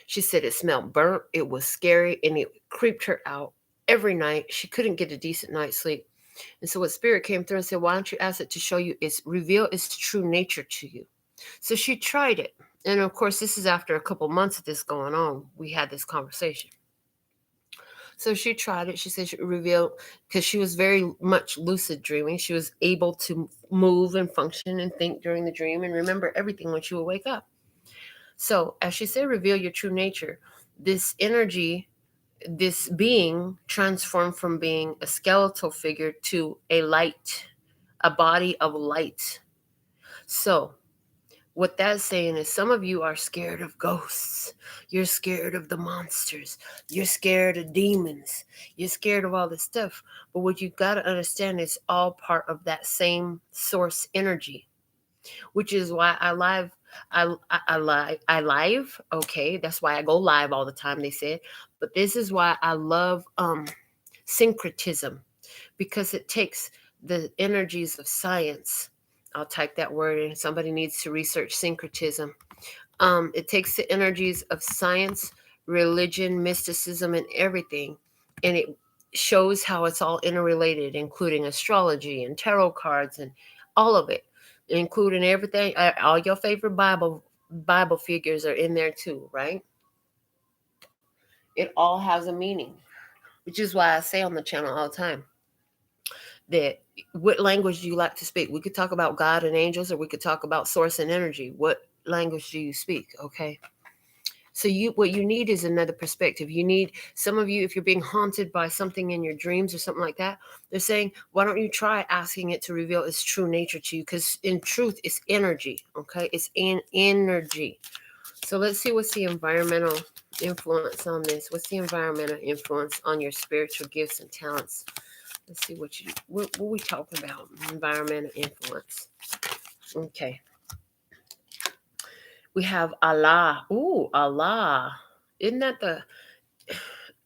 She said it smelled burnt, it was scary, and it creeped her out every night. She couldn't get a decent night's sleep. And so what spirit came through and said, why don't you ask it to show you, reveal its true nature to you? So she tried it. And of course, this is after a couple months of this going on. We had this conversation. So she tried it. She said she revealed, because she was very much lucid dreaming. She was able to move and function and think during the dream and remember everything when she would wake up. So as she said, reveal your true nature. This energy, this being transformed from being a skeletal figure to a light, a body of light. So what that's saying is some of you are scared of ghosts. You're scared of the monsters. You're scared of demons. You're scared of all this stuff. But what you got to understand is all part of that same source energy, which is why I live. Okay, that's why I go live all the time, they said. But this is why I love syncretism, because it takes the energies of science. I'll type that word in. Somebody needs to research syncretism. It takes the energies of science, religion, mysticism, and everything, and it shows how it's all interrelated, including astrology and tarot cards and all of it, including everything. All your favorite Bible figures are in there too, right? It all has a meaning, which is why I say on the channel all the time that what language do you like to speak? We could talk about God and angels, or we could talk about source and energy. What language do you speak? Okay. So what you need is another perspective. You need, some of you, if you're being haunted by something in your dreams or something like that, they're saying, why don't you try asking it to reveal its true nature to you? Because in truth, it's energy. Okay. It's energy. So let's see what's the environmental influence on this. What's the environmental influence on your spiritual gifts and talents? Let's see what we talking about. Environmental influence. Okay. We have Allah. Ooh, Allah. Isn't that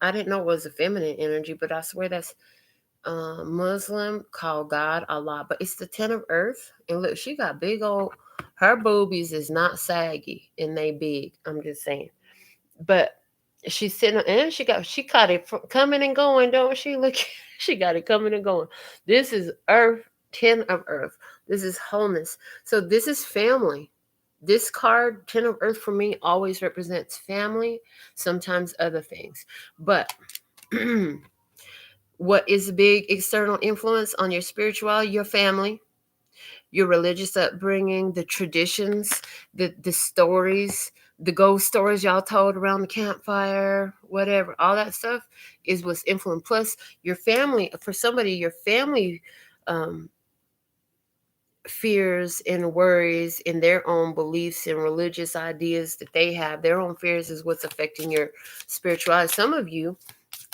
I didn't know it was a feminine energy, but I swear that's Muslim called God Allah. But it's the 10 of earth. And look, she got big old, her boobies is not saggy and they big. I'm just saying. But she's sitting, and she caught it coming and going, don't she? Look, she got it coming and going. This is earth, 10 of earth. This is wholeness. So this is family. This card, 10 of earth, for me always represents family, sometimes other things. But what is a big external influence on your spirituality? Your family, your religious upbringing, the traditions, the stories, the ghost stories y'all told around the campfire, whatever, all that stuff is what's influenced. Plus, your family, for somebody, your family fears and worries and their own beliefs and religious ideas that they have, their own fears is what's affecting your spirituality. Some of you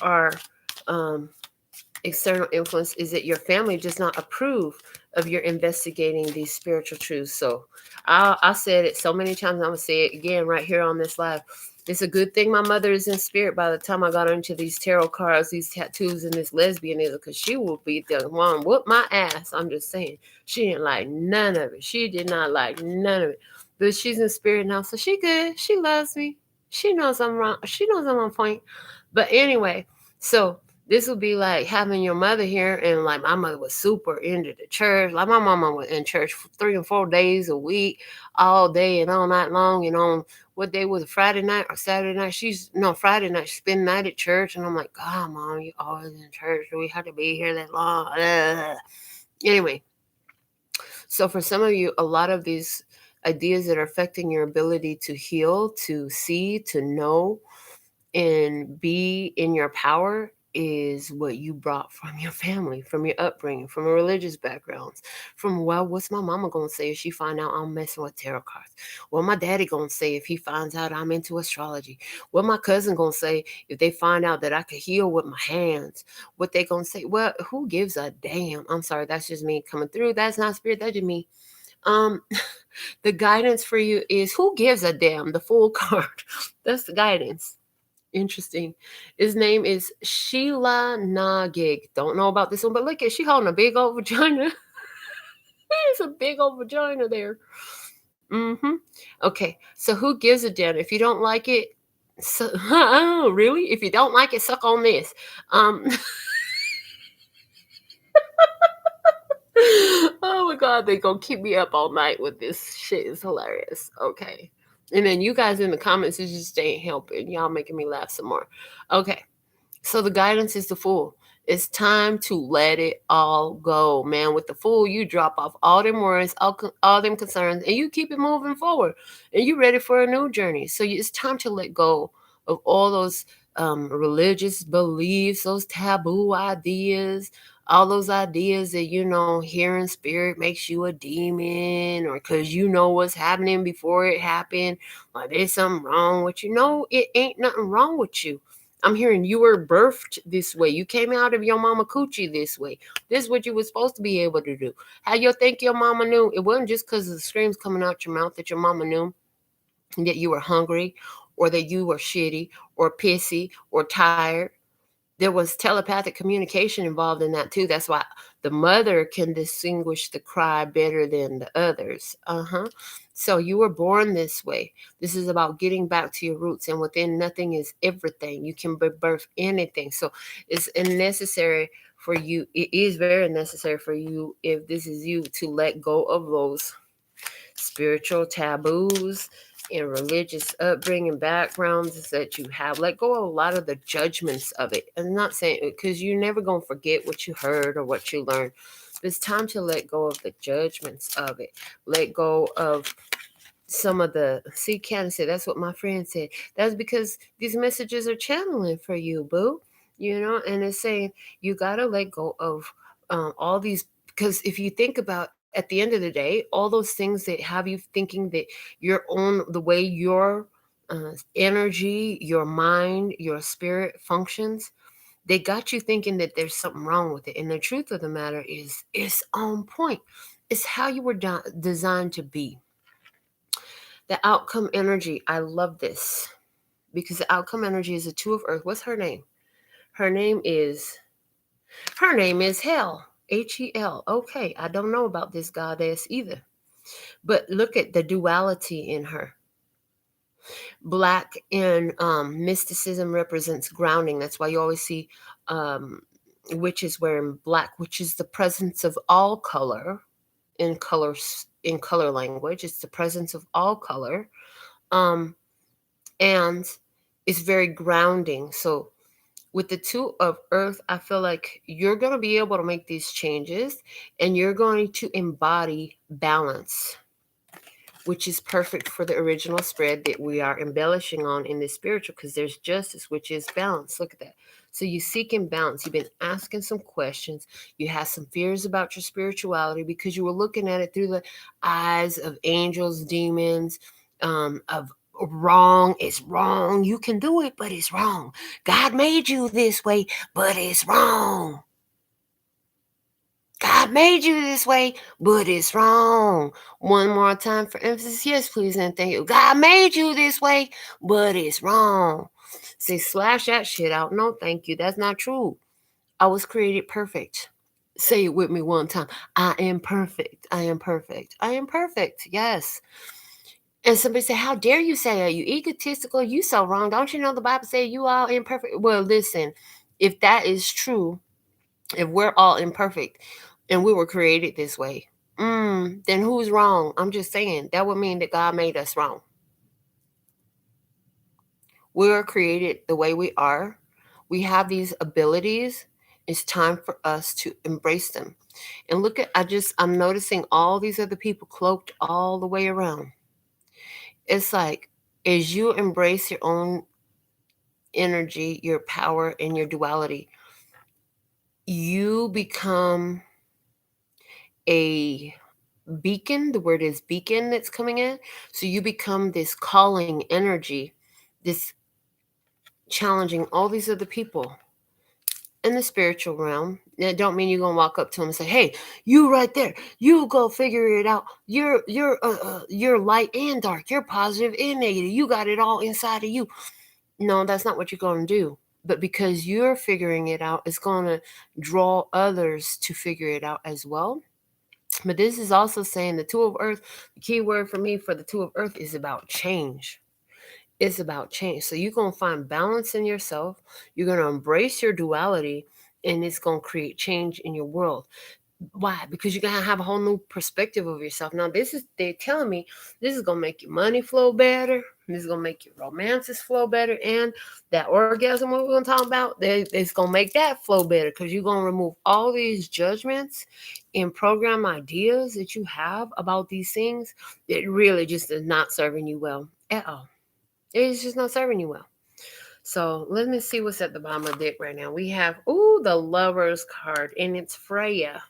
are external influence is that your family does not approve of your investigating these spiritual truths. So I said it so many times, I'm gonna say it again right here on this live. It's a good thing my mother is in spirit by the time I got into these tarot cards, these tattoos, and this lesbianism, because she will be the one whoop my ass. I'm just saying. She didn't like none of it. She did not like none of it. But she's in spirit now, so she good. She loves me. She knows I'm wrong. She knows I'm on point. But anyway, so this would be like having your mother here, and like my mother was super into the church. Like my mama was in church for 3 and 4 days a week, all day and all night long. And on what day was it, Friday night or Saturday night? Friday night. She spent the night at church, and I'm like, God, Mom, you always in church. Do we have to be here that long? Anyway, so for some of you, a lot of these ideas that are affecting your ability to heal, to see, to know, and be in your power is what you brought from your family, from your upbringing, from a religious backgrounds, from, well, what's my mama gonna say if she find out I'm messing with tarot cards? What my daddy gonna say if he finds out I'm into astrology? What my cousin gonna say if they find out that I could heal with my hands? What they gonna say? Well, who gives a damn? I'm sorry, that's just me coming through. That's not spirit, that's just me. um the guidance for you is, who gives a damn? The Fool card. That's the guidance. Interesting. His name is Sheila Nagig. Don't know about this one, but look at, she holding a big old vagina. There's a big old vagina there. Okay, so who gives a damn? If you don't like it, so, oh, really? If you don't like it, suck on this. Um, oh my God, they gonna keep me up all night with this shit. Is hilarious. Okay. And then you guys in the comments is just ain't helping. Y'all making me laugh some more. Okay. So the guidance is the Fool. It's time to let it all go, man. With the Fool, you drop off all them worries, all them concerns, and you keep it moving forward. And you ready for a new journey. So it's time to let go of all those religious beliefs, those taboo ideas, all those ideas that, hearing spirit makes you a demon, or because you know what's happening before it happened, like there's something wrong with you. No, it ain't nothing wrong with you. I'm hearing you were birthed this way. You came out of your mama coochie this way. This is what you were supposed to be able to do. How you think your mama knew? It wasn't just because of the screams coming out your mouth that your mama knew that you were hungry, or that you were shitty or pissy or tired. There was telepathic communication involved in that too. That's why the mother can distinguish the cry better than the others. So you were born this way. This is about getting back to your roots, and within nothing is everything. You can birth anything. So it's necessary for you. It is very necessary for you, if this is you, to let go of those spiritual taboos and religious upbringing backgrounds that you have. Let go of a lot of the judgments of it. I'm not saying, because you're never going to forget what you heard or what you learned. It's time to let go of the judgments of it. Let go of some of the, see, Candace said, that's what my friend said. That's because these messages are channeling for you, boo. And it's saying you got to let go of all these, because if you think about, at the end of the day, all those things that have you thinking that your own, the way your energy, your mind, your spirit functions, they got you thinking that there's something wrong with it. And the truth of the matter is, it's on point. It's how you were designed to be. The outcome energy, I love this, because the outcome energy is a two of earth. What's her name? Her name is Hell. Hel. Okay, I don't know about this goddess either. But look at the duality in her. Black in mysticism represents grounding. That's why you always see witches wearing black, which is the presence of all color in color language. It's the presence of all color. And it's very grounding. So with the two of earth, I feel like you're going to be able to make these changes, and you're going to embody balance. which is perfect for the original spread that we are embellishing on in this spiritual, because there's justice, which is balance. Look at that. So you seek in balance. You've been asking some questions. You have some fears about your spirituality because you were looking at it through the eyes of angels, demons, of wrong. It's wrong. You can do it, but it's wrong. God made you this way, but it's wrong. God made you this way, but it's wrong. One more time for emphasis. Yes, please, and thank you. God made you this way, but it's wrong. Say, slash that shit out. No, thank you. That's not true. I was created perfect. Say it with me one time. I am perfect. I am perfect. I am perfect. Yes. And somebody say, how dare you say, are you egotistical? You so wrong. Don't you know the Bible say you all imperfect? Well, listen, if that is true, if we're all imperfect and we were created this way, then who's wrong? I'm just saying that would mean that God made us wrong. We were created the way we are. We have these abilities. It's time for us to embrace them. And look at, I'm noticing all these other people cloaked all the way around. It's like, as you embrace your own energy, your power, and your duality, you become a beacon. The word is beacon that's coming in. So you become this calling energy, this challenging all these other people in the spiritual realm. That don't mean you're gonna walk up to them and say, hey, you right there, you go figure it out. You're light and dark, you're positive and negative, you got it all inside of you. No, that's not what you're gonna do. But because you're figuring it out, it's gonna draw others to figure it out as well. But this is also saying the Two of Earth, the key word for me for the Two of Earth is about change. It's about change. So you're going to find balance in yourself. You're going to embrace your duality, and it's going to create change in your world. Why? Because you're going to have a whole new perspective of yourself. Now, they're telling me this is going to make your money flow better. This is going to make your romances flow better. And that orgasm we're going to talk about, it's going to make that flow better because you're going to remove all these judgments and program ideas that you have about these things that really just is not serving you well at all. It's just not serving you well. So let me see what's at the bottom of the deck right now. We have, the Lover's card, and it's Freya.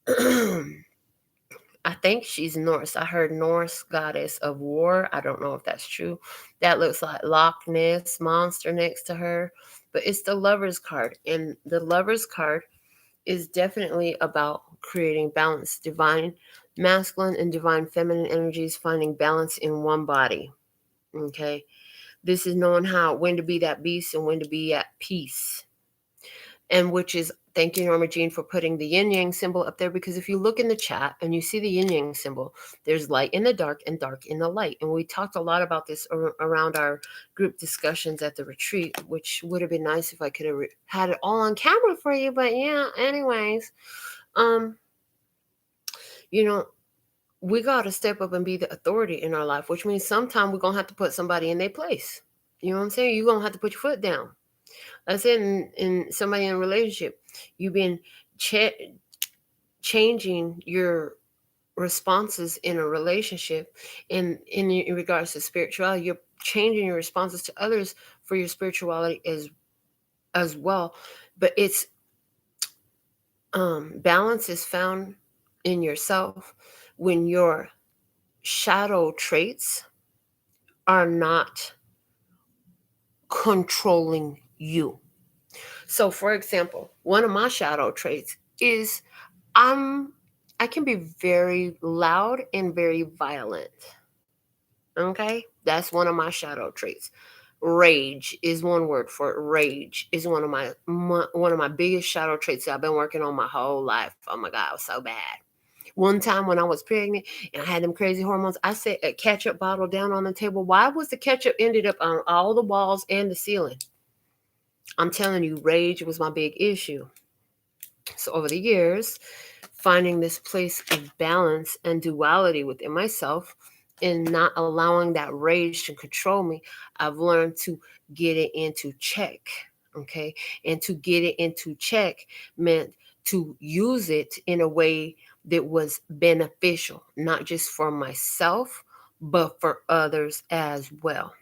I think she's Norse. I heard Norse goddess of war. I don't know if that's true. That looks like Loch Ness monster next to her. But it's the Lover's card. And the Lover's card is definitely about creating balance. Divine masculine and divine feminine energies finding balance in one body. Okay. This is knowing when to be that beast and when to be at peace. And which is, thank you, Norma Jean, for putting the yin yang symbol up there, because if you look in the chat and you see the yin yang symbol, there's light in the dark and dark in the light. And we talked a lot about this around our group discussions at the retreat, which would have been nice if I could have had it all on camera for you. But yeah, anyways, we got to step up and be the authority in our life, which means sometime we're going to have to put somebody in their place. You know what I'm saying? You're going to have to put your foot down. Let's say in somebody in a relationship, you've been changing your responses in a relationship, and in regards to spirituality, you're changing your responses to others for your spirituality as well. But it's balance is found in yourself when your shadow traits are not controlling you. So, for example, one of my shadow traits is I can be very loud and very violent. Okay? That's one of my shadow traits. Rage is one word for it. Rage is one of my biggest shadow traits that I've been working on my whole life. Oh my God, it was so bad. One time when I was pregnant and I had them crazy hormones, I set a ketchup bottle down on the table. Why was the ketchup ended up on all the walls and the ceiling? I'm telling you, rage was my big issue. So over the years, finding this place of balance and duality within myself and not allowing that rage to control me, I've learned to get it into check. Okay. And to get it into check meant to use it in a way that was beneficial, not just for myself, but for others as well.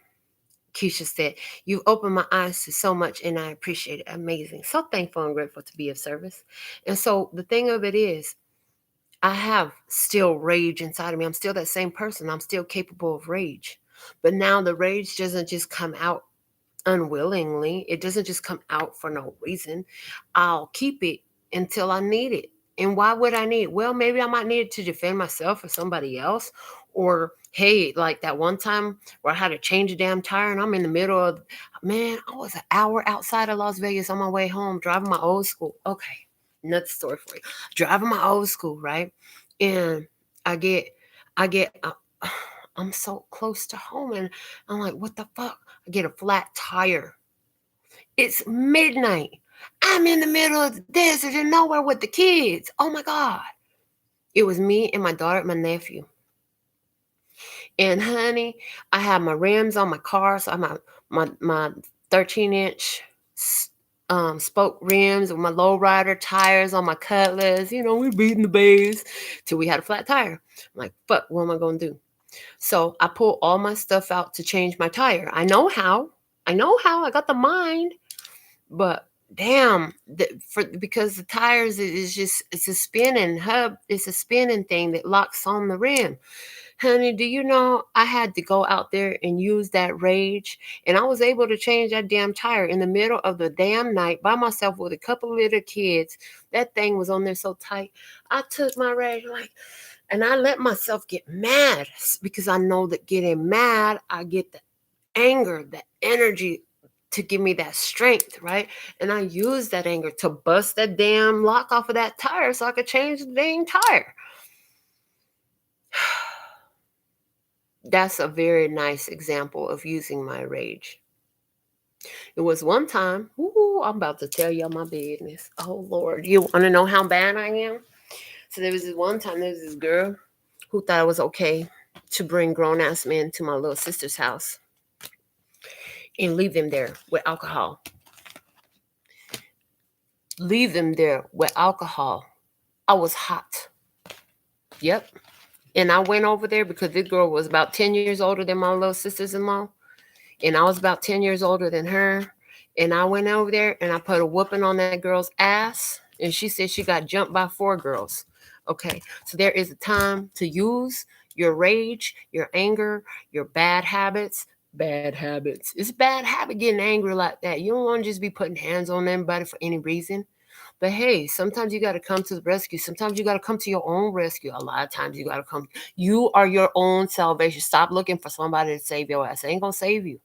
Keisha said, "You've opened my eyes to so much and I appreciate it. Amazing. So thankful and grateful to be of service." And so the thing of it is, I have still rage inside of me. I'm still that same person. I'm still capable of rage. But now the rage doesn't just come out unwillingly. It doesn't just come out for no reason. I'll keep it until I need it. And why would I need it? Well, maybe I might need it to defend myself or somebody else. Or, hey, like that one time where I had to change a damn tire and I'm in the middle of, man, I was an hour outside of Las Vegas on my way home driving my old school. Okay, another story for you. Driving my old school, right? And I get, I'm so close to home and I'm like, what the fuck? I get a flat tire. It's midnight. I'm in the middle of the desert and nowhere with the kids. Oh my God. It was me and my daughter and my nephew. And honey, I have my rims on my car. So I have my 13-inch spoke rims with my lowrider tires on my Cutlass. You know, we're beating the bass till we had a flat tire. I'm like, fuck, what am I going to do? So I pull all my stuff out to change my tire. I know how. I got the mind. But damn, because the tires is just, it's a spinning hub. It's a spinning thing that locks on the rim. Honey, do you know I had to go out there and use that rage? And I was able to change that damn tire in the middle of the damn night by myself with a couple little kids. That thing was on there so tight. I took my rage and I let myself get mad because I know that getting mad, I get the anger, the energy to give me that strength, right? And I use that anger to bust that damn lock off of that tire so I could change the dang tire. That's a very nice example of using my rage. It was one time, I'm about to tell y'all my business. Oh Lord, you want to know how bad I am? So there was this one time, there was this girl who thought it was okay to bring grown-ass men to my little sister's house and leave them there with alcohol. Leave them there with alcohol. I was hot. Yep. And I went over there because this girl was about 10 years older than my little sisters-in-law. And I was about 10 years older than her. And I went over there and I put a whooping on that girl's ass. And she said she got jumped by 4 girls. Okay. So there is a time to use your rage, your anger, your bad habits. Bad habits. It's a bad habit getting angry like that. You don't want to just be putting hands on anybody for any reason. But hey, sometimes you got to come to the rescue. Sometimes you got to come to your own rescue. A lot of times you got to come. You are your own salvation. Stop looking for somebody to save your ass. They ain't going to save you,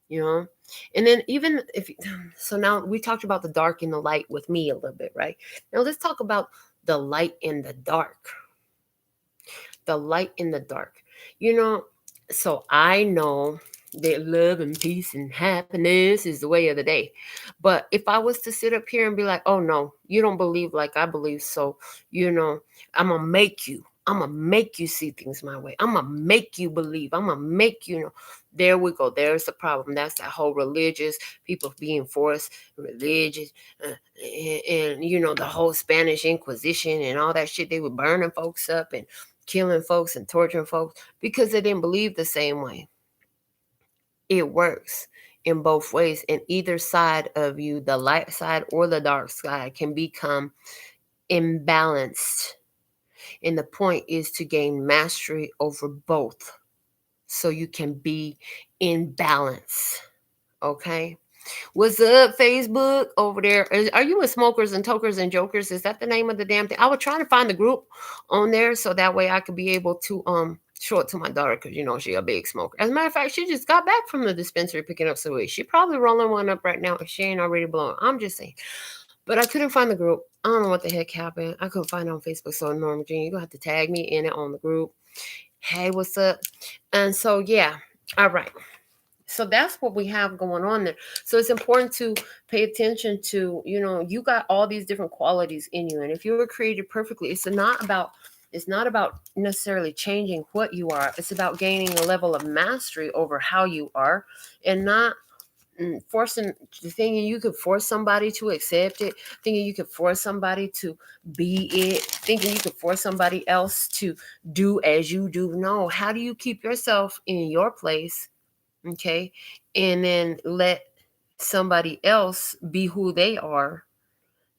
you know? And then even if, so now we talked about the dark and the light with me a little bit, right? Now let's talk about the light and the dark. The light and the dark. You know, so I know that love and peace and happiness is the way of the day. But if I was to sit up here and be like, oh no, you don't believe like I believe, so, you know, I'm going to make you see things my way. I'm going to make you believe. I'm going to make you know. There we go. There's the problem. That's that whole religious, people being forced, religious, and, you know, the whole Spanish Inquisition and all that shit. They were burning folks up and killing folks and torturing folks because they didn't believe the same way. It works in both ways. And either side of you, the light side or the dark side, can become imbalanced. And the point is to gain mastery over both so you can be in balance. Okay? What's up, Facebook over there? Are you with Smokers and Tokers and Jokers? Is that the name of the damn thing? I was trying to find the group on there so that way I could be able to show it to my daughter because, you know, she a big smoker. As a matter of fact, she just got back from the dispensary picking up some weed. She probably rolling one up right now if she ain't already blown. I'm just saying. But I couldn't find the group. I don't know what the heck happened. I couldn't find it on Facebook. So, Norma Jean, you're going to have to tag me in it on the group. Hey, what's up? And so, yeah. All right. So that's what we have going on there. So it's important to pay attention to, you know, you got all these different qualities in you. And if you were created perfectly, it's not about necessarily changing what you are. It's about gaining a level of mastery over how you are and not thinking you could force somebody to accept it, thinking you could force somebody to be it, thinking you could force somebody else to do as you do. No, how do you keep yourself in your place, okay, and then let somebody else be who they are?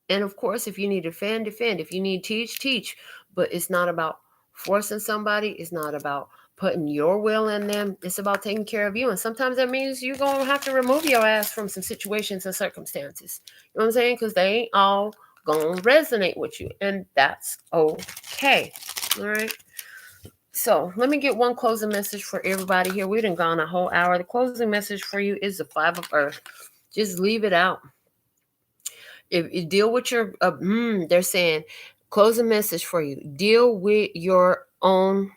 And of course, if you need to defend, defend. If you need to teach, teach. But it's not about forcing somebody. It's not about putting your will in them. It's about taking care of you. And sometimes that means you're going to have to remove your ass from some situations and circumstances. You know what I'm saying? Because they ain't all going to resonate with you. And that's okay. All right. So let me get one closing message for everybody here. We've been gone a whole hour. The closing message for you is the 5 of Earth. Just leave it out. If you deal with your, they're saying, closing message for you. Deal with your own.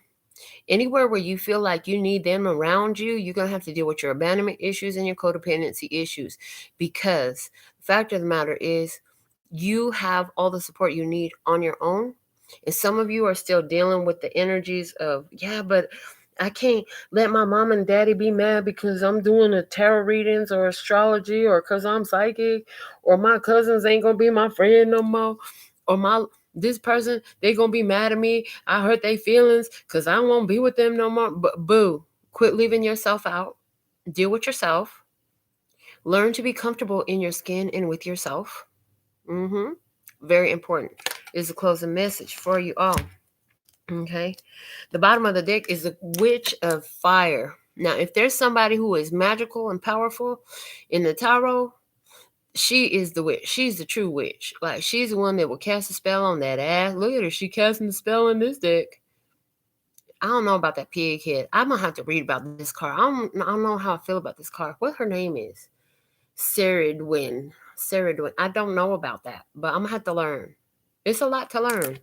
Anywhere where you feel like you need them around you, you're going to have to deal with your abandonment issues and your codependency issues. Because the fact of the matter is, you have all the support you need on your own. And some of you are still dealing with the energies of, yeah, but I can't let my mom and daddy be mad because I'm doing a tarot readings or astrology, or because I'm psychic, or my cousins ain't going to be my friend no more, or this person, they going to be mad at me. I hurt their feelings because I won't be with them no more. But boo, quit leaving yourself out. Deal with yourself. Learn to be comfortable in your skin and with yourself. Very important is the closing message for you all. Okay. The bottom of the deck is the Witch of Fire. Now, if there's somebody who is magical and powerful in the tarot, she is the witch. She's the true witch. Like, she's the one that will cast a spell on that ass. Look at her. She casting the spell in this deck. I don't know about that pig head. I'm going to have to read about this card. I don't know how I feel about this card. What her name is? Ceridwen. I don't know about that, but I'm going to have to learn. It's a lot to learn.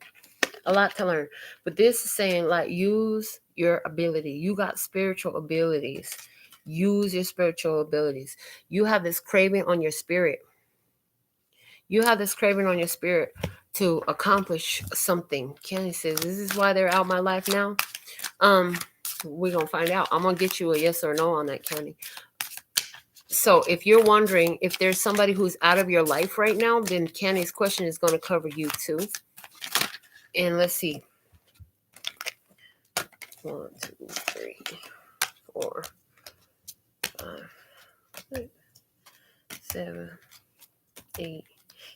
But this is saying, like, use your ability. You got spiritual abilities. Use your spiritual abilities. You have this craving on your spirit. To accomplish something. Kenny says, this is why they're out of my life now. We're going to find out. I'm going to get you a yes or no on that, Kenny. So if you're wondering if there's somebody who's out of your life right now, then Kenny's question is going to cover you too. And let's see. 1, 2, 3, 4, 5, 6, 7, 8.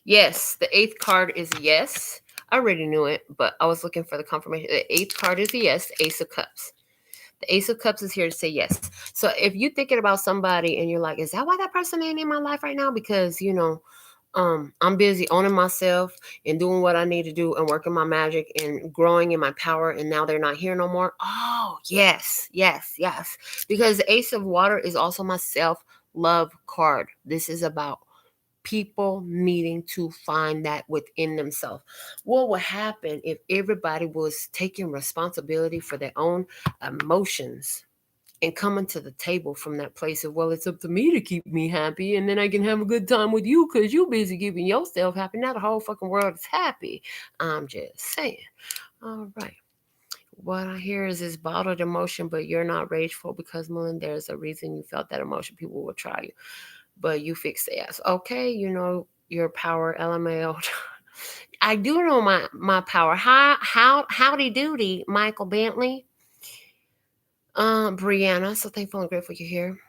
Yes, the 8th card is yes. I already knew it, but I was looking for the confirmation. The 8th card is a yes, the Ace of Cups. The Ace of Cups is here to say yes. So if you're thinking about somebody and you're like, is that why that person ain't in my life right now? Because, I'm busy owning myself and doing what I need to do and working my magic and growing in my power, and now they're not here no more. Oh, yes. Because the Ace of Water is also my self-love card. This is about people needing to find that within themselves. What would happen if everybody was taking responsibility for their own emotions and coming to the table from that place of, well, it's up to me to keep me happy, and then I can have a good time with you because you're busy keeping yourself happy. Now the whole fucking world is happy. I'm just saying. All right. What I hear is this bottled emotion, but you're not rageful because, Melinda, there's a reason you felt that emotion. People will try you, but you fix the ass. Okay, your power, LMAO. I do know my power. Howdy doody, Michael Bentley. Brianna, so thankful and grateful you're here.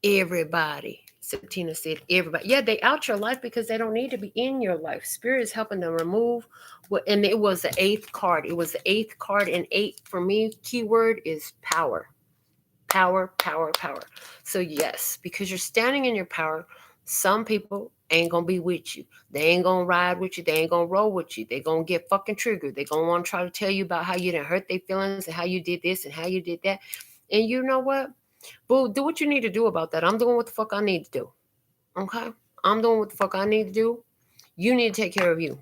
Everybody. Septina said everybody. Yeah, they out your life because they don't need to be in your life. Spirit is helping them remove and it was the 8th card. It was the 8th card, and 8 for me, keyword is power. Power. So yes, because you're standing in your power, some people ain't gonna be with you. They ain't gonna ride with you. They ain't gonna roll with you. They gonna get fucking triggered. They gonna want to try to tell you about how you didn't hurt their feelings and how you did this and how you did that. And you know what? Boo, do what you need to do about that. I'm doing what the fuck I need to do. Okay? I'm doing what the fuck I need to do. You need to take care of you.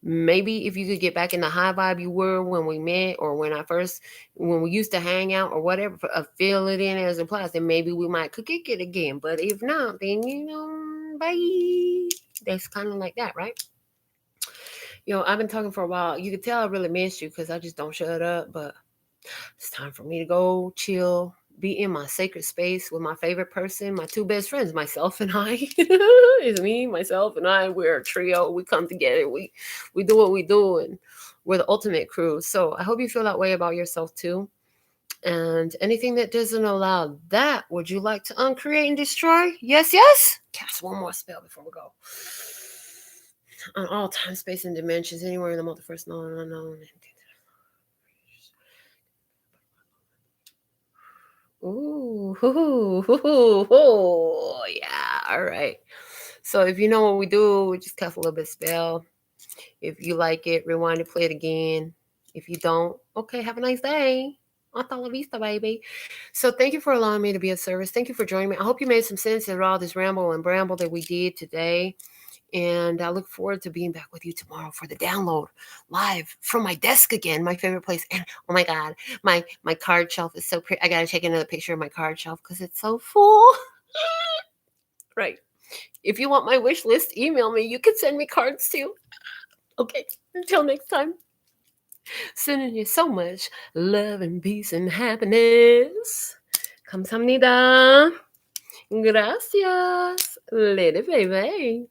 Maybe if you could get back in the high vibe you were when we met, or when we used to hang out, or whatever, fill it in as implies, then maybe we might could kick it again. But if not, then, bye. That's kind of like that, right? I've been talking for a while. You can tell I really missed you because I just don't shut up, but it's time for me to go chill, be in my sacred space with my favorite person, my two best friends, myself and I. It's me, myself, and I. We're a trio. We come together. We do what we do, and we're the ultimate crew. So I hope you feel that way about yourself too. And anything that doesn't allow that, would you like to uncreate and destroy? Yes, yes. Cast one more spell before we go. On all time, space, and dimensions, anywhere in the multiverse, known and unknown. Ooh, yeah, all right. So if you know what we do, we just cast a little bit of spell. If you like it, rewind and play it again. If you don't, okay, have a nice day. Hasta la vista, baby. So thank you for allowing me to be of service. Thank you for joining me. I hope you made some sense of all this ramble and bramble that we did today. And I look forward to being back with you tomorrow for the download live from my desk again, my favorite place. And oh my God, my card shelf is so pretty. I gotta take another picture of my card shelf because it's so full. Right. If you want my wish list, email me. You can send me cards too. Okay. Until next time. Sending you so much love and peace and happiness. 감사합니다. Gracias. Later, baby.